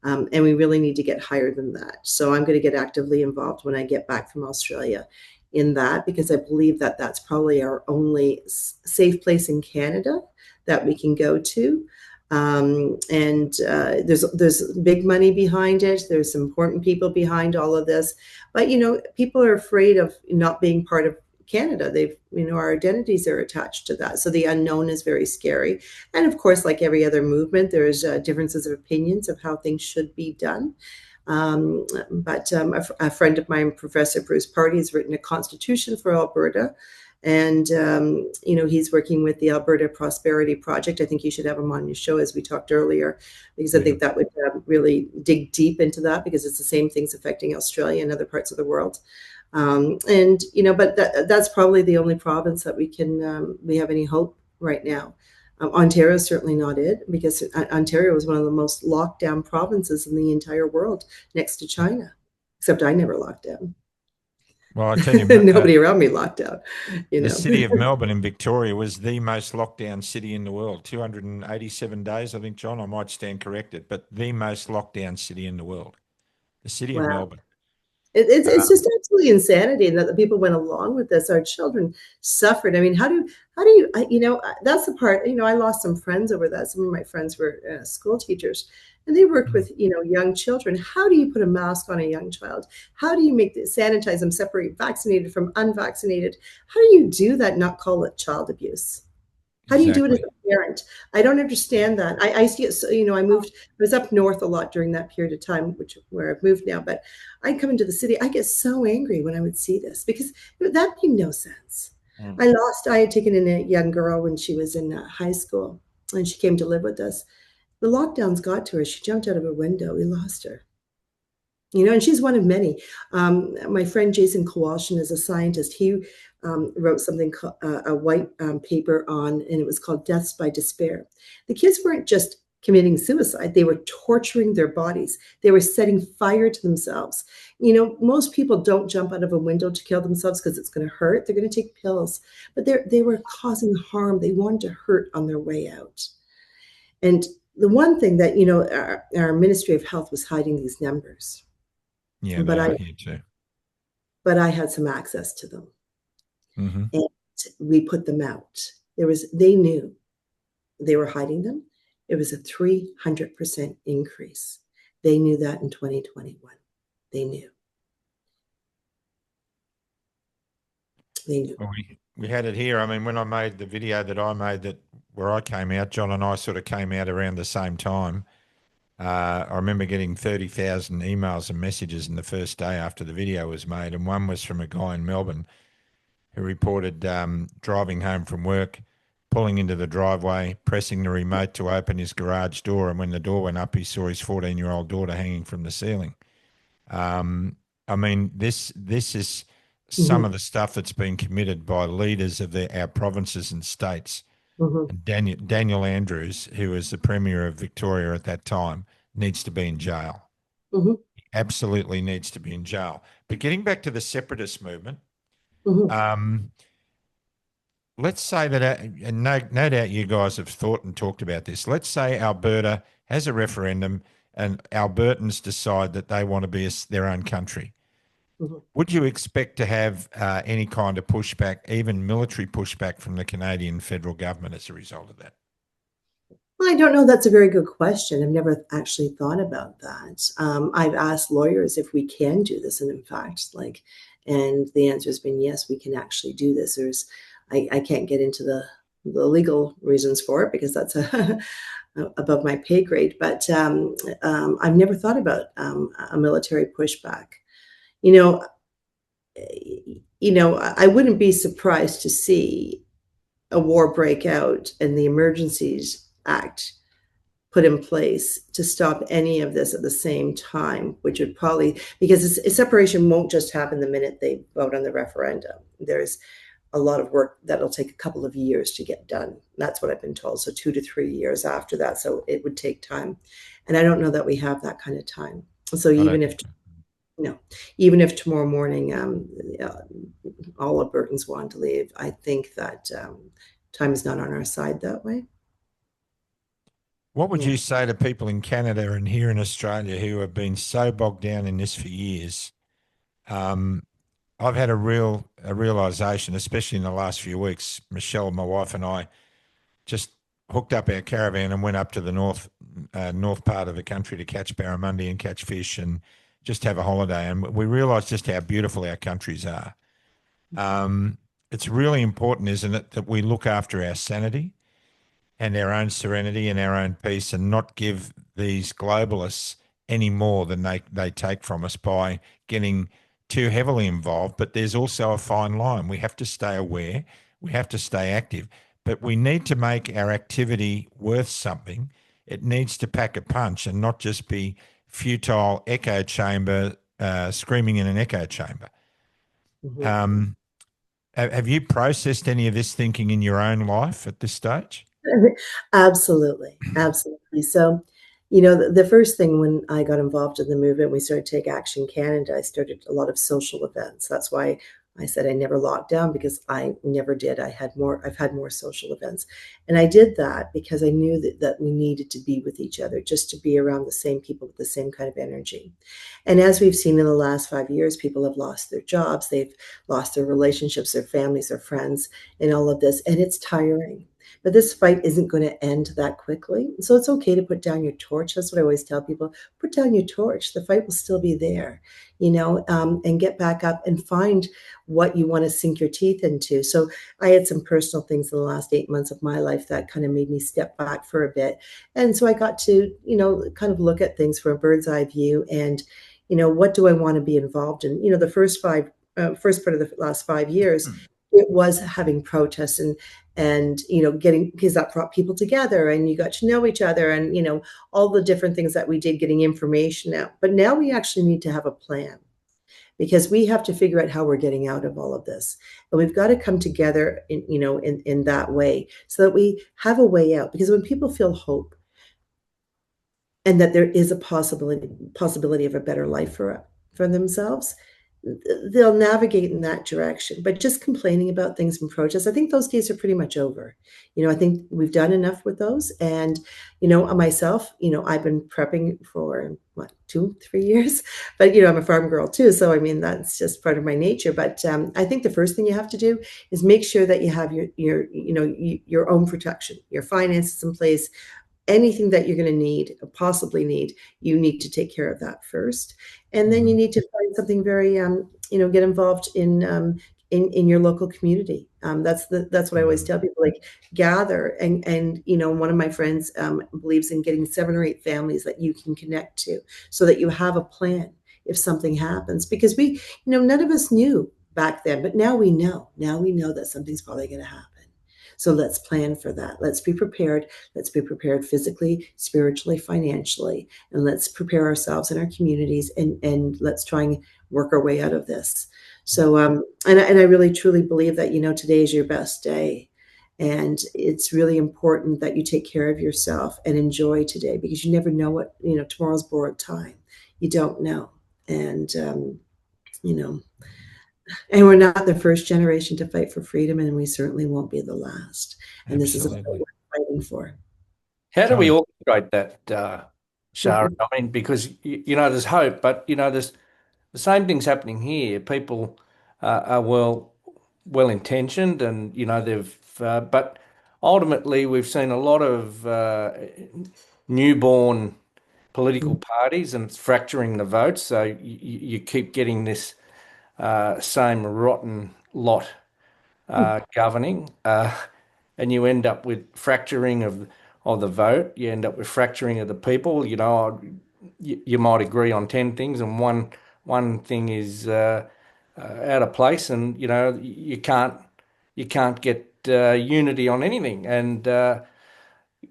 Speaker 3: And we really need to get higher than that. So I'm going to get actively involved when I get back from Australia in that, because I believe that that's probably our only safe place in Canada that we can go to. And there's big money behind it. There's some important people behind all of this. But, people are afraid of not being part of Canada. Our identities are attached to that. So the unknown is very scary. And of course, like every other movement, there's differences of opinions of how things should be done. But a friend of mine, Professor Bruce Party, has written a constitution for Alberta. And, he's working with the Alberta Prosperity Project. I think you should have him on your show, as we talked earlier, because I think that would really dig deep into that, because it's the same things affecting Australia and other parts of the world. But that's probably the only province that we have any hope right now. Ontario is certainly not it, because Ontario is one of the most locked down provinces in the entire world, next to China, except I never locked down.
Speaker 1: Well, I tell you,
Speaker 3: nobody around me locked down.
Speaker 1: The city of Melbourne in Victoria was the most locked down city in the world. 287 days, I think, John. I might stand corrected, but the most locked down city in the world, the city of Melbourne.
Speaker 3: It's just absolutely insanity that the people went along with this. Our children suffered. I mean, how do you, that's the part, I lost some friends over that. Some of my friends were school teachers, and they worked with, young children. How do you put a mask on a young child? How do you sanitize them, separate vaccinated from unvaccinated? How do you do that, not call it child abuse? How do you do it as a parent? I don't understand that. I see it. So, I was up north a lot during that period of time, where I've moved now, but I come into the city. I get so angry when I would see this, because that made no sense. I had taken in a young girl when she was in high school, and she came to live with us. The lockdowns got to her. She jumped out of a window. We lost her. And she's one of many. My friend Jason Kowalshin is a scientist. He wrote something, a white paper and it was called Deaths by Despair. The kids weren't just committing suicide. They were torturing their bodies. They were setting fire to themselves. Most people don't jump out of a window to kill themselves because it's going to hurt. They're going to take pills. But they were causing harm. They wanted to hurt on their way out. And the one thing that, our Ministry of Health was hiding these numbers.
Speaker 1: Yeah, but
Speaker 3: I had some access to them.
Speaker 1: Mm-hmm.
Speaker 3: And we put them out. They knew they were hiding them. It was a 300% increase. They knew that in 2021. They knew.
Speaker 1: Well, we had it here. I mean, when I made the video that I made where I came out, John and I sort of came out around the same time. I remember getting 30,000 emails and messages in the first day after the video was made. And one was from a guy in Melbourne who reported driving home from work, pulling into the driveway, pressing the remote to open his garage door. And when the door went up, he saw his 14-year-old daughter hanging from the ceiling. I mean, this is some of the stuff that's been committed by leaders of our provinces and states. Mm-hmm. Daniel Andrews, who was the Premier of Victoria at that time, needs to be in jail.
Speaker 3: Mm-hmm.
Speaker 1: He absolutely needs to be in jail. But getting back to the separatist movement, let's say that, and no doubt you guys have thought and talked about this. Let's say Alberta has a referendum and Albertans decide that they want to be their own country. Mm-hmm. Would you expect to have any kind of pushback, even military pushback, from the Canadian federal government as a result of that?
Speaker 3: Well, I don't know. That's a very good question. I've never actually thought about that. I've asked lawyers if we can do this, and in fact, and the answer has been yes, we can actually do this. I can't get into the legal reasons for it because that's above my pay grade. But I've never thought about a military pushback. I wouldn't be surprised to see a war break out and the Emergencies Act put in place to stop any of this at the same time, which would probably, because separation won't just happen the minute they vote on the referendum. There's a lot of work that'll take a couple of years to get done. That's what I've been told. So 2 to 3 years after that. So it would take time. And I don't know that we have that kind of time. So even if tomorrow morning all Albertans want to leave, I think that time is not on our side that way.
Speaker 1: What would you say to people in Canada and here in Australia who have been so bogged down in this for years? I've had a realization, especially in the last few weeks. Michelle, my wife, and I just hooked up our caravan and went up to the north part of the country to catch barramundi and catch fish and just have a holiday. And we realised just how beautiful our countries are. It's really important, isn't it, that we look after our sanity and our own serenity and our own peace, and not give these globalists any more than they take from us by getting too heavily involved. But there's also a fine line. We have to stay aware. We have to stay active. But we need to make our activity worth something. It needs to pack a punch and not just be futile echo chamber, screaming in an echo chamber. Mm-hmm. Have you processed any of this thinking in your own life at this stage?
Speaker 3: Absolutely. Absolutely. So, the first thing when I got involved in the movement, we started Take Action Canada, I started a lot of social events. That's why I said I never locked down, because I never did. I've had more social events. And I did that because I knew that we needed to be with each other, just to be around the same people with the same kind of energy. And as we've seen in the last 5 years, people have lost their jobs, they've lost their relationships, their families, their friends, and all of this. And it's tiring. But this fight isn't going to end that quickly. So it's okay to put down your torch. That's what I always tell people. Put down your torch. The fight will still be there, and get back up and find what you want to sink your teeth into. So I had some personal things in the last 8 months of my life that kind of made me step back for a bit. And so I got to, kind of look at things from a bird's eye view and, what do I want to be involved in? The first part of the last 5 years, it was having protests and getting, because that brought people together and you got to know each other and all the different things that we did, getting information out. But now we actually need to have a plan, because we have to figure out how we're getting out of all of this, and we've got to come together in that way, so that we have a way out. Because when people feel hope and that there is a possibility of a better life for themselves, they'll navigate in that direction. But just complaining about things and protests, I think those days are pretty much over. I think we've done enough with those. And, myself, I've been prepping for 2-3 years, but, I'm a farm girl too. So, I mean, that's just part of my nature. But I think the first thing you have to do is make sure that you have your own protection, your finances in place. Anything that you're going to possibly need, you need to take care of that first. And then you need to find something very, get involved in your local community. That's what I always tell people, like, gather. And one of my friends believes in getting 7 or 8 families that you can connect to, so that you have a plan if something happens. Because we, none of us knew back then, but now we know. Now we know that something's probably going to happen. So let's plan for that. Let's be prepared. Let's be prepared physically, spiritually, financially, and let's prepare ourselves and our communities, and let's try and work our way out of this. So, and I really truly believe that, today is your best day, and it's really important that you take care of yourself and enjoy today, because you never know what, tomorrow's borrowed time. You don't know. And, and we're not the first generation to fight for freedom, and we certainly won't be the last. And Absolutely. This is what we're fighting for.
Speaker 2: How do we orchestrate that, Shari? I mean, because, there's hope, but, there's the same thing's happening here. People are well-intentioned, and, they've, but ultimately we've seen a lot of newborn political parties, and it's fracturing the votes. So you keep getting this same rotten lot governing, and you end up with fracturing of the vote. You end up with fracturing of the people. You might agree on 10 things, and one thing is out of place, and you can't get unity on anything. And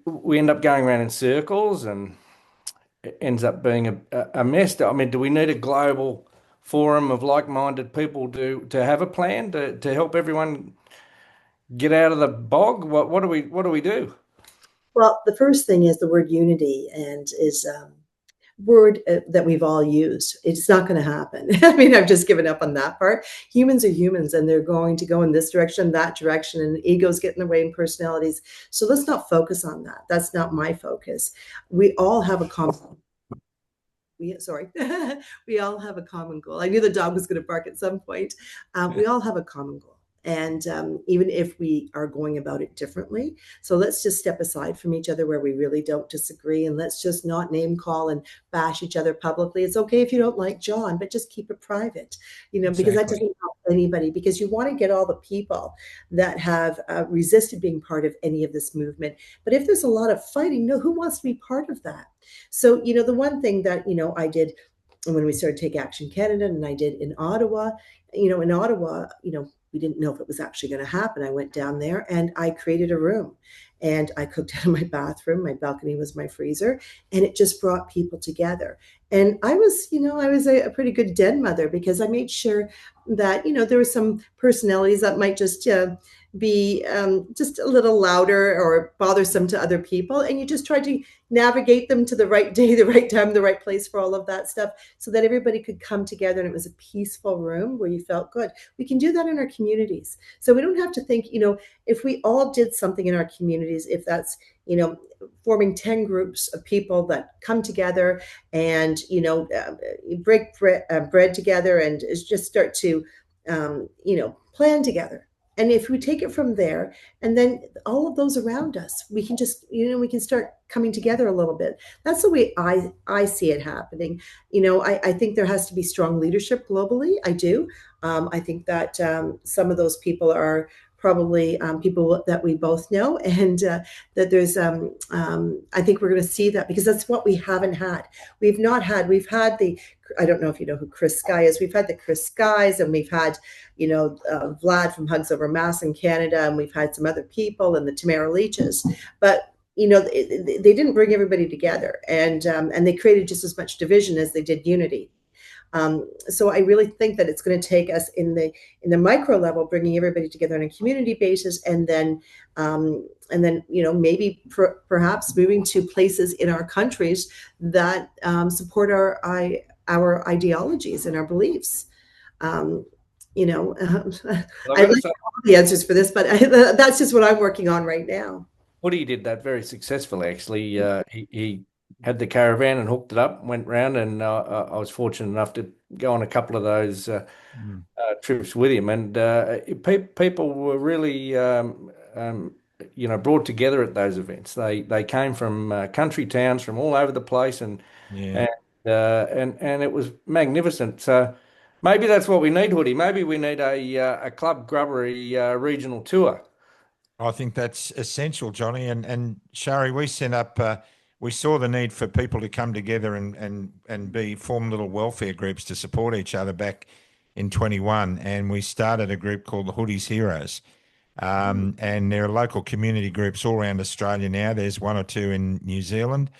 Speaker 2: we end up going around in circles, and it ends up being a mess. I mean, do we need a global forum of like-minded people to have a plan to help everyone get out of the bog? What do we do?
Speaker 3: Well, the first thing is the word unity, and is word that we've all used. It's not going to happen. I mean, I've just given up on that part. Humans are humans, and they're going to go in this direction, that direction, and egos get in the way, and personalities. So let's not focus on that. That's not my focus. We all have a common. Sorry, we all have a common goal. I knew the dog was going to bark at some point. We all have a common goal. And even if we are going about it differently, so let's just step aside from each other where we really don't disagree, and let's just not name call and bash each other publicly. It's okay if you don't like John, but just keep it private, because that doesn't help anybody. Because you want to get all the people that have resisted being part of any of this movement. But if there's a lot of fighting, no, who wants to be part of that? So, the one thing that, I did when we started Take Action Canada, and I did in Ottawa, we didn't know if it was actually going to happen. I went down there and I created a room, and I cooked out of my bathroom. My balcony was my freezer, and it just brought people together. And I was a pretty good den mother, because I made sure that, there were some personalities that might just be just a little louder or bothersome to other people. And you just tried to navigate them to the right day, the right time, the right place for all of that stuff, so that everybody could come together and it was a peaceful room where you felt good. We can do that in our communities. So we don't have to think, if we all did something in our communities, if that's, forming 10 groups of people that come together and, break bread together, and just start to, plan together. And if we take it from there, and then all of those around us, we can just, we can start coming together a little bit. That's the way I see it happening. I think there has to be strong leadership globally. I do. I think that some of those people are probably people that we both know, and that there's, I think we're going to see that, because that's what we haven't had. We've had the, I don't know if you know who Chris Sky is. We've had the Chris Skies, and we've had, Vlad from Hugs Over Mass in Canada, and we've had some other people, and the Tamara Leaches, but they didn't bring everybody together, and they created just as much division as they did unity. So I really think that it's going to take us in the micro level, bringing everybody together on a community basis, and then maybe perhaps moving to places in our countries that support our ideologies and our beliefs.
Speaker 2: Well,
Speaker 3: I like all the answers for this, but that's just what I'm working on right now.
Speaker 2: Woody did that very successfully, actually. He had the caravan and hooked it up, went round, and I was fortunate enough to go on a couple of those trips with him. And people were really, brought together at those events. They came from country towns from all over the place, and it was magnificent. So maybe that's what we need, Hoodie. Maybe we need a Club Grubbery regional tour.
Speaker 1: I think that's essential, Johnny. And Shari, we sent up. We saw the need for people to come together and form little welfare groups to support each other back in 21, and we started a group called the Hoodies Heroes. And there are local community groups all around Australia now. There's one or two in New Zealand.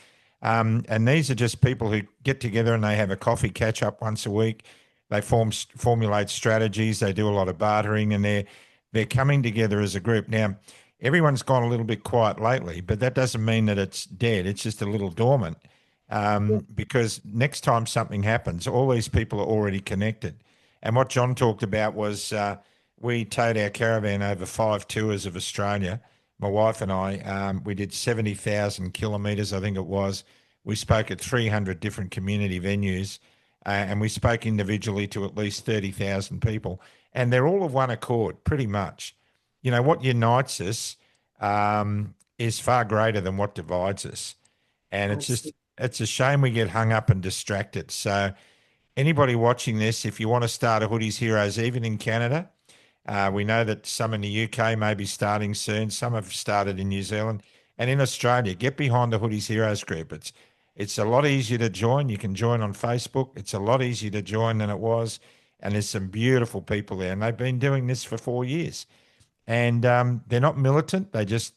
Speaker 1: And these are just people who get together and they have a coffee catch up once a week. They formulate strategies. They do a lot of bartering, and they're coming together as a group. Now, everyone's gone a little bit quiet lately, but that doesn't mean that it's dead. It's just a little dormant, because next time something happens, all these people are already connected. And what John talked about was we towed our caravan over 5 tours of Australia. My wife and I, we did 70,000 kilometres, I think it was. We spoke at 300 different community venues, and we spoke individually to at least 30,000 people. And they're all of one accord, pretty much. What unites us is far greater than what divides us. And it's a shame we get hung up and distracted. So anybody watching this, if you want to start a Hoodies Heroes, even in Canada, we know that some in the UK may be starting soon. Some have started in New Zealand. And in Australia, get behind the Hoodies Heroes group. It's a lot easier to join. You can join on Facebook. It's a lot easier to join than it was. And there's some beautiful people there. And they've been doing this for 4 years. And they're not militant. They just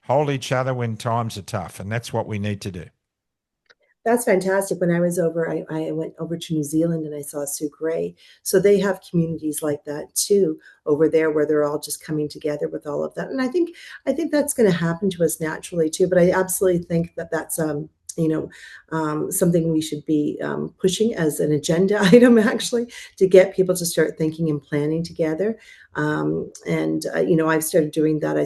Speaker 1: hold each other when times are tough, and that's what we need to do.
Speaker 3: That's fantastic. When I was over, I went over to New Zealand and I saw Sue Gray. So they have communities like that too over there, where they're all just coming together with all of that. And I think that's going to happen to us naturally too. But I absolutely think that that's something we should be pushing as an agenda item, actually, to get people to start thinking and planning together. I've started doing that.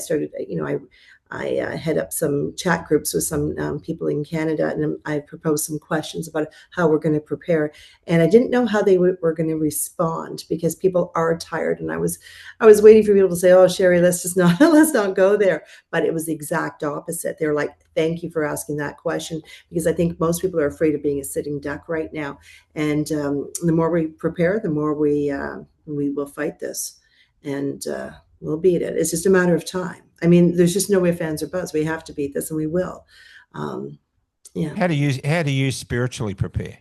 Speaker 3: I head up some chat groups with some people in Canada, and I proposed some questions about how we're going to prepare. And I didn't know how they were going to respond, because people are tired. And I was waiting for people to say, "Oh, Shari, let's not go there." But it was the exact opposite. They're like, "Thank you for asking that question," because I think most people are afraid of being a sitting duck right now. And the more we prepare, the more we will fight this, and we'll beat it. It's just a matter of time. I mean, there's just no ifs, ands, or buts. We have to beat this, and we will. Yeah.
Speaker 1: How do you spiritually prepare?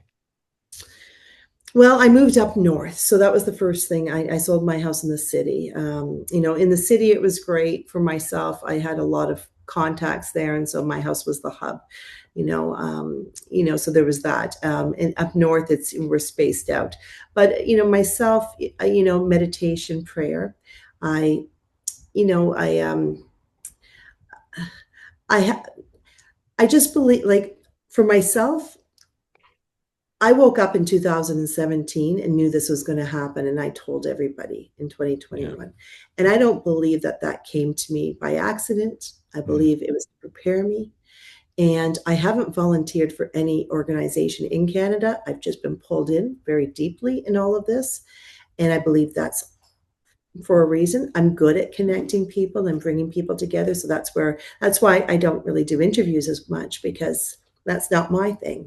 Speaker 3: Well, I moved up north, so that was the first thing. I sold my house in the city. In the city, it was great for myself. I had a lot of contacts there, and so my house was the hub. So there was that. And up north, we're spaced out. But myself, meditation, prayer. I just believe, like, for myself, I woke up in 2017 and knew this was going to happen. And I told everybody in 2021. Yeah. And I don't believe that came to me by accident. I believe it was to prepare me. And I haven't volunteered for any organization in Canada. I've just been pulled in very deeply in all of this. And I believe that's for a reason. I'm good at connecting people and bringing people together. So that's why I don't really do interviews as much, because that's not my thing.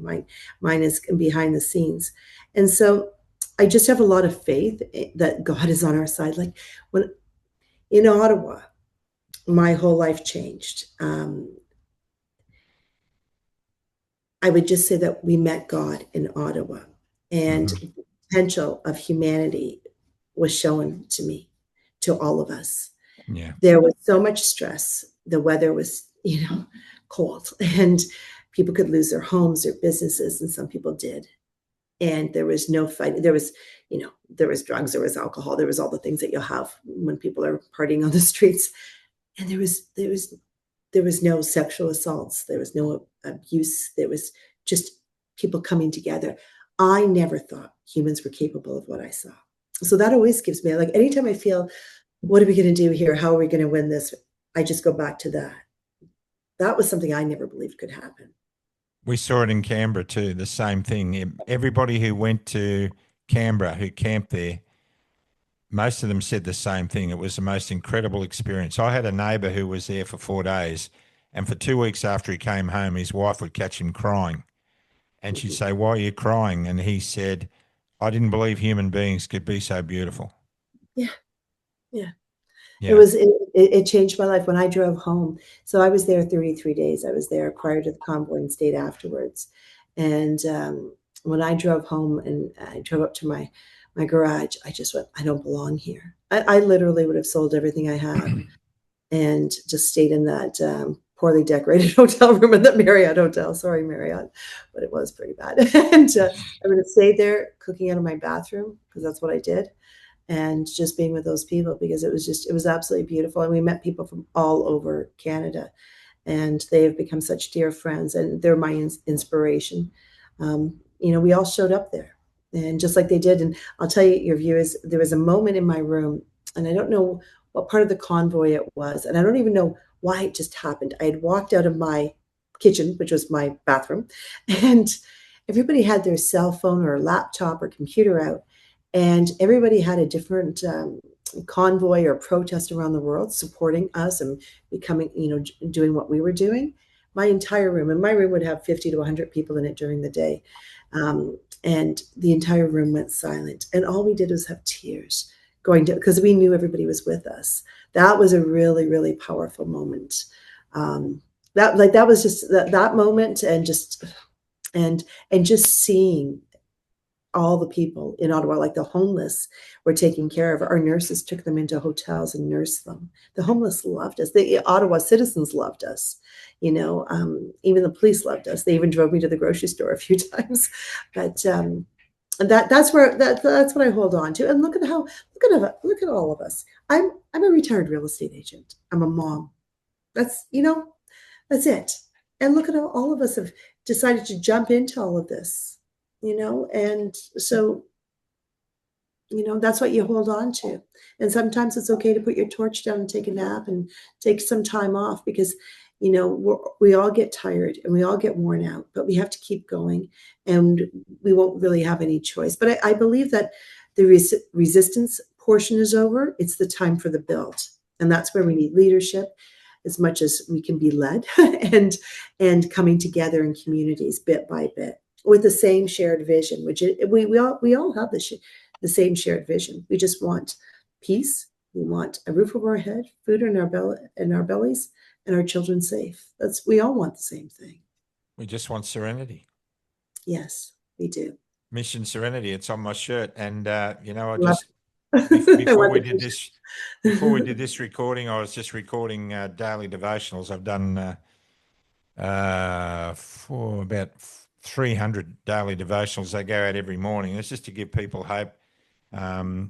Speaker 3: Mine is behind the scenes. And so I just have a lot of faith that God is on our side. Like, when in Ottawa, my whole life changed. I would just say that we met God in Ottawa, and the potential of humanity was shown to me, to all of us.
Speaker 1: Yeah.
Speaker 3: There was so much stress. The weather was, cold, and people could lose their homes, their businesses, and some people did. And there was no fight. There was drugs, there was alcohol, there was all the things that you'll have when people are partying on the streets. And there was no sexual assaults. There was no abuse. There was just people coming together. I never thought humans were capable of what I saw. So that always gives me, like, anytime I feel, what are we going to do here? How are we going to win this? I just go back to that. That was something I never believed could happen.
Speaker 1: We saw it in Canberra too, the same thing. Everybody who went to Canberra, who camped there, most of them said the same thing. It was the most incredible experience. I had a neighbour who was there for 4 days, and for 2 weeks after he came home, his wife would catch him crying. And she'd say, "Why are you crying?" And he said, "I didn't believe human beings could be so beautiful." Yeah.
Speaker 3: Yeah. Yeah. It changed my life when I drove home. So I was there 33 days. I was there prior to the convoy and stayed afterwards. And when I drove home and I drove up to my garage, I just went, I don't belong here. I literally would have sold everything I had and just stayed in that poorly decorated hotel room in the Marriott Hotel. Sorry, Marriott, but it was pretty bad. And I would have stayed there cooking out of my bathroom, because that's what I did. And just being with those people, because it was absolutely beautiful. And we met people from all over Canada, and they have become such dear friends, and they're my inspiration. We all showed up there, and just like they did. And I'll tell you, your viewers, there was a moment in my room, and I don't know what part of the convoy it was, and I don't even know why it just happened. I had walked out of my kitchen, which was my bathroom, and everybody had their cell phone or laptop or computer out. And everybody had a different convoy or protest around the world supporting us and becoming, doing what we were doing. My entire room, and my room would have 50 to 100 people in it during the day. And the entire room went silent. And all we did was have tears going down, because we knew everybody was with us. That was a really, really powerful moment. That was just that moment, and just seeing all the people in Ottawa, like the homeless, were taken care of. Our nurses took them into hotels and nursed them. The homeless loved us. The Ottawa citizens loved us. Even the police loved us. They even drove me to the grocery store a few times. But that's what I hold on to. And look at all of us. I'm a retired real estate agent. I'm a mom. That's it. And look at how all of us have decided to jump into all of this, and so, that's what you hold on to. And sometimes it's okay to put your torch down and take a nap and take some time off, because, we all get tired and we all get worn out, but we have to keep going, and we won't really have any choice. But I believe that the resistance portion is over. It's the time for the build. And that's where we need leadership as much as we can be led and coming together in communities bit by bit with the same shared vision, which we all have the same shared vision. We just want peace. We want a roof over our head, food in our bellies, and our children safe. We all want the same thing.
Speaker 1: We just want serenity.
Speaker 3: Yes, we do.
Speaker 1: Mission Serenity. It's on my shirt. And,
Speaker 3: Before
Speaker 1: we did this recording, I was just recording daily devotionals. I've done for about 300 daily devotionals. They go out every morning. It's just to give people hope.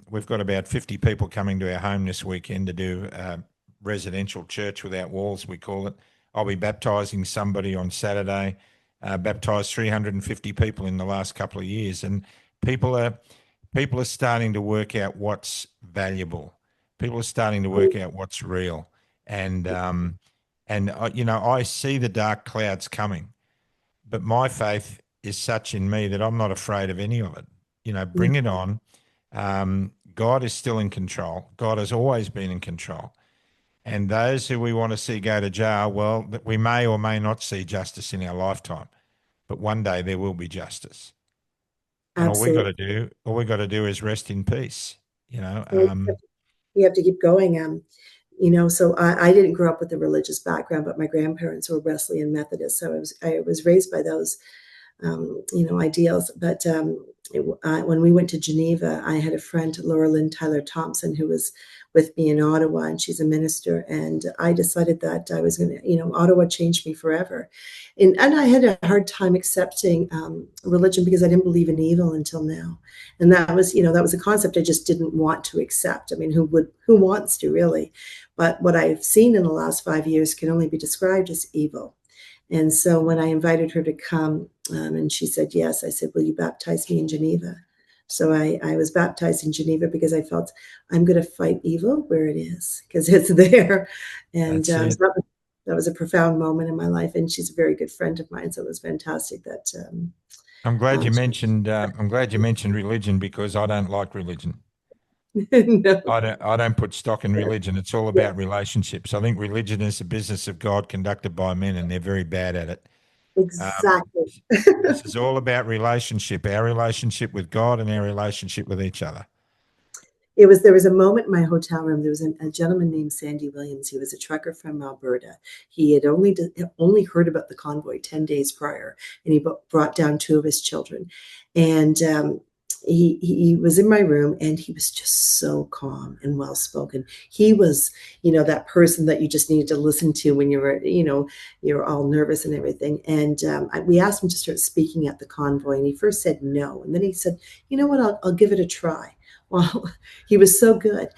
Speaker 1: We've got about 50 people coming to our home this weekend to do residential church without walls, we call it. I'll be baptizing somebody on Saturday. Baptized 350 people in the last couple of years, and people are starting to work out what's valuable. People are starting to work out what's real. And I see the dark clouds coming, but my faith is such in me that I'm not afraid of any of it. Bring it on. God is still in control. God has always been in control. And those who we want to see go to jail, well, we may or may not see justice in our lifetime, but one day there will be justice. And all we got to do is rest in peace.
Speaker 3: We have to keep going. So I didn't grow up with a religious background, but my grandparents were Wesleyan Methodists, so I was raised by those, ideals. But when we went to Geneva, I had a friend, Laura Lynn Tyler Thompson, who was with me in Ottawa, and she's a minister. And I decided that I was going to, Ottawa changed me forever. And I had a hard time accepting religion because I didn't believe in evil until now. And that was a concept I just didn't want to accept. I mean, who wants to, really? But what I've seen in the last 5 years can only be described as evil. And so when I invited her to come, and she said yes, I said, will you baptize me in Geneva? So I was baptized in Geneva because I felt I'm going to fight evil where it is, because it's there. And so that was a profound moment in my life. And she's a very good friend of mine. So it was fantastic that.
Speaker 1: I'm glad you mentioned religion, because I don't like religion.
Speaker 3: No.
Speaker 1: I don't put stock in religion. It's all about relationships. I think religion is a business of God conducted by men, and they're very bad at it.
Speaker 3: Exactly.
Speaker 1: This is all about relationship, our relationship with God and our relationship with each other.
Speaker 3: There was a moment in my hotel room. There was a gentleman named Sandy Williams. He was a trucker from Alberta. He had only heard about the convoy 10 days prior, and he brought down 2 of his children. And he was in my room, and he was just so calm and well-spoken. He was, that person that you just needed to listen to when you were, you're all nervous and everything. And we asked him to start speaking at the convoy, and he first said no. And then he said, you know what, I'll give it a try. Well, he was so good.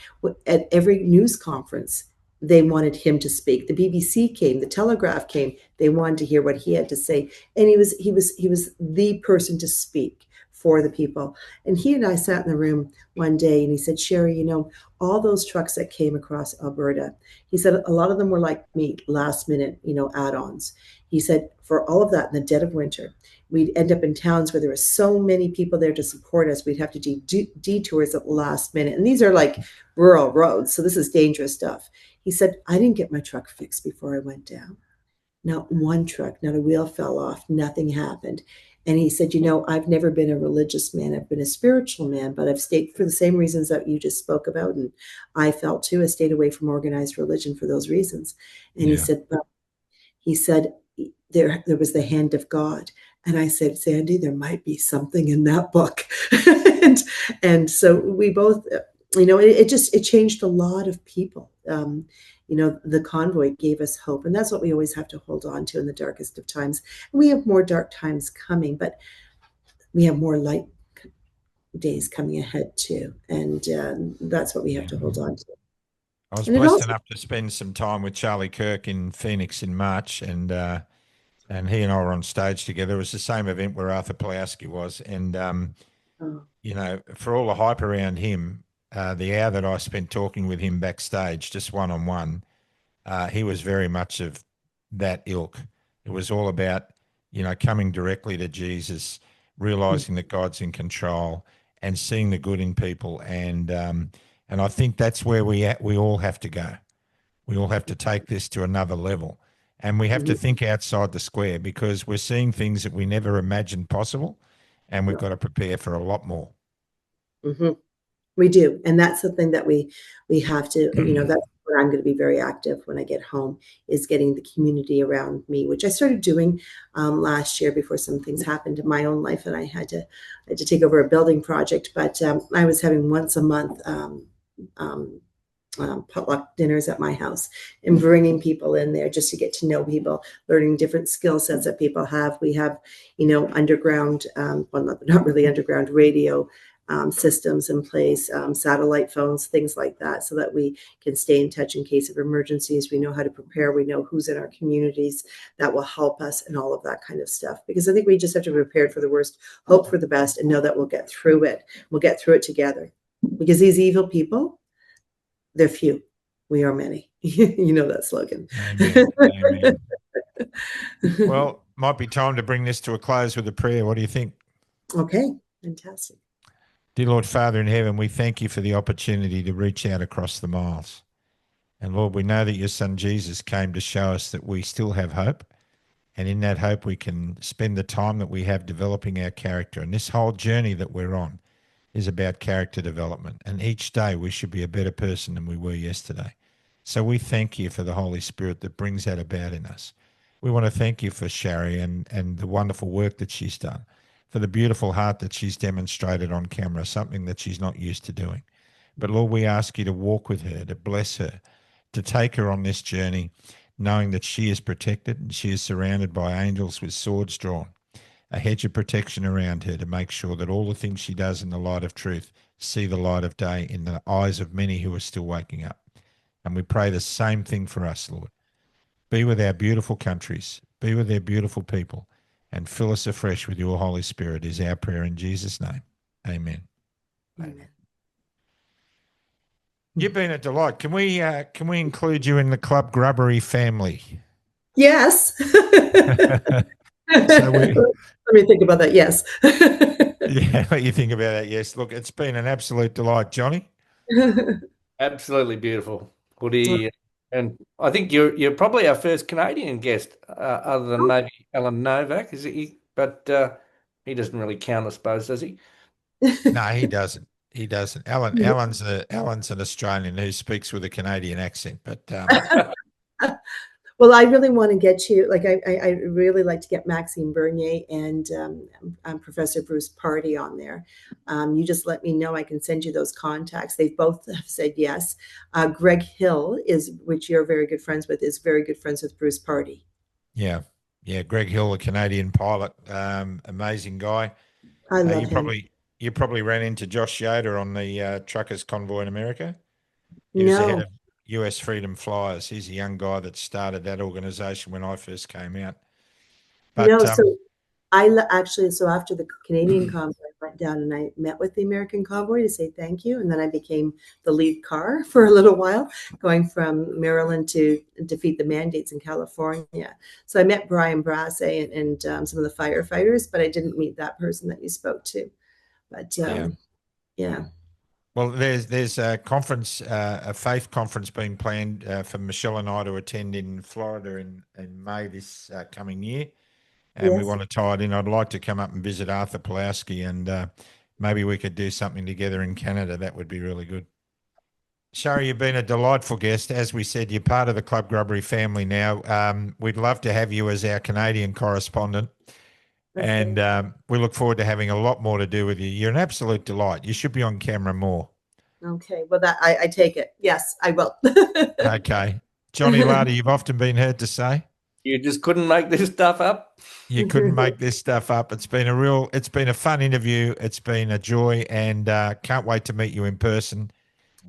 Speaker 3: At every news conference, they wanted him to speak. The BBC came, the Telegraph came. They wanted to hear what he had to say. And he was the person to speak for the people. And he and I sat in the room one day, and he said, Shari, all those trucks that came across Alberta, he said, a lot of them were like me, last minute, add-ons. He said, for all of that in the dead of winter, we'd end up in towns where there were so many people there to support us. We'd have to do detours at the last minute. And these are like rural roads. So this is dangerous stuff. He said, I didn't get my truck fixed before I went down. Not one truck, not a wheel fell off, nothing happened. And he said, I've never been a religious man. I've been a spiritual man, but I've stayed for the same reasons that you just spoke about. And I felt too, I stayed away from organized religion for those reasons. And he said, there was the hand of God. And I said, Sandy, there might be something in that book. and so we both, it changed a lot of people. The convoy gave us hope, and that's what we always have to hold on to in the darkest of times. And we have more dark times coming, but we have more light days coming ahead too. And that's what we have to hold on to.
Speaker 1: I was blessed enough to spend some time with Charlie Kirk in Phoenix in March, and he and I were on stage together. It was the same event where Arthur Pulowski was, and for all the hype around him, the hour that I spent talking with him backstage, just one-on-one, he was very much of that ilk. It was all about, coming directly to Jesus, realizing that God's in control, and seeing the good in people, and I think that's where we all have to go. We all have to take this to another level, and we have to think outside the square, because we're seeing things that we never imagined possible, and we've got to prepare for a lot more.
Speaker 3: Mm-hmm. We do, and that's something that we have to. That's where I'm going to be very active when I get home, is getting the community around me, which I started doing last year before some things happened in my own life, and I had to take over a building project. But I was having once a month potluck dinners at my house, and bringing people in there just to get to know people, learning different skill sets that people have. We have, underground, not really underground, radio systems in place, satellite phones, things like that, so that we can stay in touch in case of emergencies. We know how to prepare. We know who's in our communities that will help us, and all of that kind of stuff. Because I think we just have to be prepared for the worst, hope for the best, and know that we'll get through it. We'll get through it together. Because these evil people, they're few. We are many. You know that slogan.
Speaker 1: Amen. Amen. Well, might be time to bring this to a close with a prayer. What do you think?
Speaker 3: Okay, fantastic.
Speaker 1: Dear Lord, Father in heaven, we thank you for the opportunity to reach out across the miles. And Lord, we know that your son Jesus came to show us that we still have hope. And in that hope, we can spend the time that we have developing our character. And this whole journey that we're on is about character development. And each day we should be a better person than we were yesterday. So we thank you for the Holy Spirit that brings that about in us. We want to thank you for Shari and the wonderful work that she's done, for the beautiful heart that she's demonstrated on camera, something that she's not used to doing. But Lord, we ask you to walk with her, to bless her, to take her on this journey, knowing that she is protected and she is surrounded by angels with swords drawn, a hedge of protection around her to make sure that all the things she does in the light of truth see the light of day in the eyes of many who are still waking up. And we pray the same thing for us, Lord. Be with our beautiful countries, be with their beautiful people, and fill us afresh with your Holy Spirit is our prayer in Jesus' name. Amen.
Speaker 3: Amen.
Speaker 1: You've been a delight. Can we include you in the Club Grubbery family?
Speaker 3: Yes.
Speaker 1: So
Speaker 3: Let me think about that. Yes.
Speaker 1: Yeah, what you think about that? Yes. Look, it's been an absolute delight, Johnny.
Speaker 2: Absolutely beautiful, Hoody. And I think you're probably our first Canadian guest, other than maybe Alan Novak, is he? But he doesn't really count, I suppose, does he?
Speaker 1: No, he doesn't. He doesn't. Alan's an Australian who speaks with a Canadian accent, but
Speaker 3: Well, I really want to get you, like, I really like to get Maxime Bernier and Professor Bruce Party on there. You just let me know. I can send you those contacts. They both have said yes. Greg Hill, which you're very good friends with, is very good friends with Bruce Party.
Speaker 1: yeah. Greg Hill, a Canadian pilot, amazing guy.
Speaker 3: I love him.
Speaker 1: You probably ran into Josh Yoder on the truckers convoy in America. He was the head of US Freedom Flyers. He's a young guy that started that organization when I first came out. But
Speaker 3: no, so so after the Canadian convoy, I went down and I met with the American convoy to say thank you, and then I became the lead car for a little while, going from Maryland to defeat the mandates in California. So I met Brian Brasse and some of the firefighters, but I didn't meet that person that you spoke to. But yeah.
Speaker 1: Well, there's a conference, a faith conference being planned for Michelle and I to attend in Florida in May this coming year. And we want to tie it in. I'd like to come up and visit Arthur Pulowski, and maybe we could do something together in Canada. That would be really good. Shari, you've been a delightful guest. As we said, you're part of the Club Grubbery family now. We'd love to have you as our Canadian correspondent. And we look forward to having a lot more to do with you. You're an absolute delight. You should be on camera more.
Speaker 3: Okay, well, that I take it. Yes, I will.
Speaker 1: Okay. Johnny Larder, you've often been heard to say
Speaker 2: You just couldn't make this stuff up.
Speaker 1: you couldn't make this stuff up. It's been a fun interview. It's been a joy, and can't wait to meet you in person.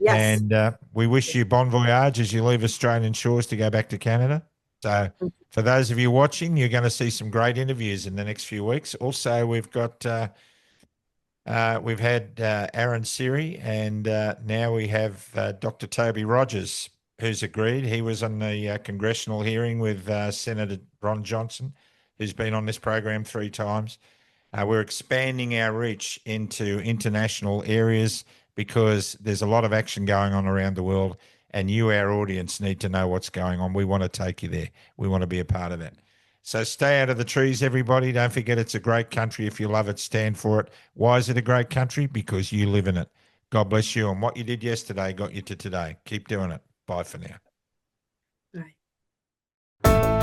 Speaker 3: Yes.
Speaker 1: And we wish you bon voyage as you leave Australian shores to go back to Canada. So for those of you watching, you're going to see some great interviews in the next few weeks. Also, we've had Aaron Siri, and now we have Dr. Toby Rogers, who's agreed. He was on the congressional hearing with Senator Ron Johnson, who's been on this program 3 times. We're expanding our reach into international areas because there's a lot of action going on around the world, and you, our audience, need to know what's going on. We want to take you there. We want to be a part of that. So stay out of the trees, everybody. Don't forget it's a great country. If you love it, stand for it. Why is it a great country? Because you live in it. God bless you. And what you did yesterday got you to today. Keep doing it. Bye for now.
Speaker 3: Bye.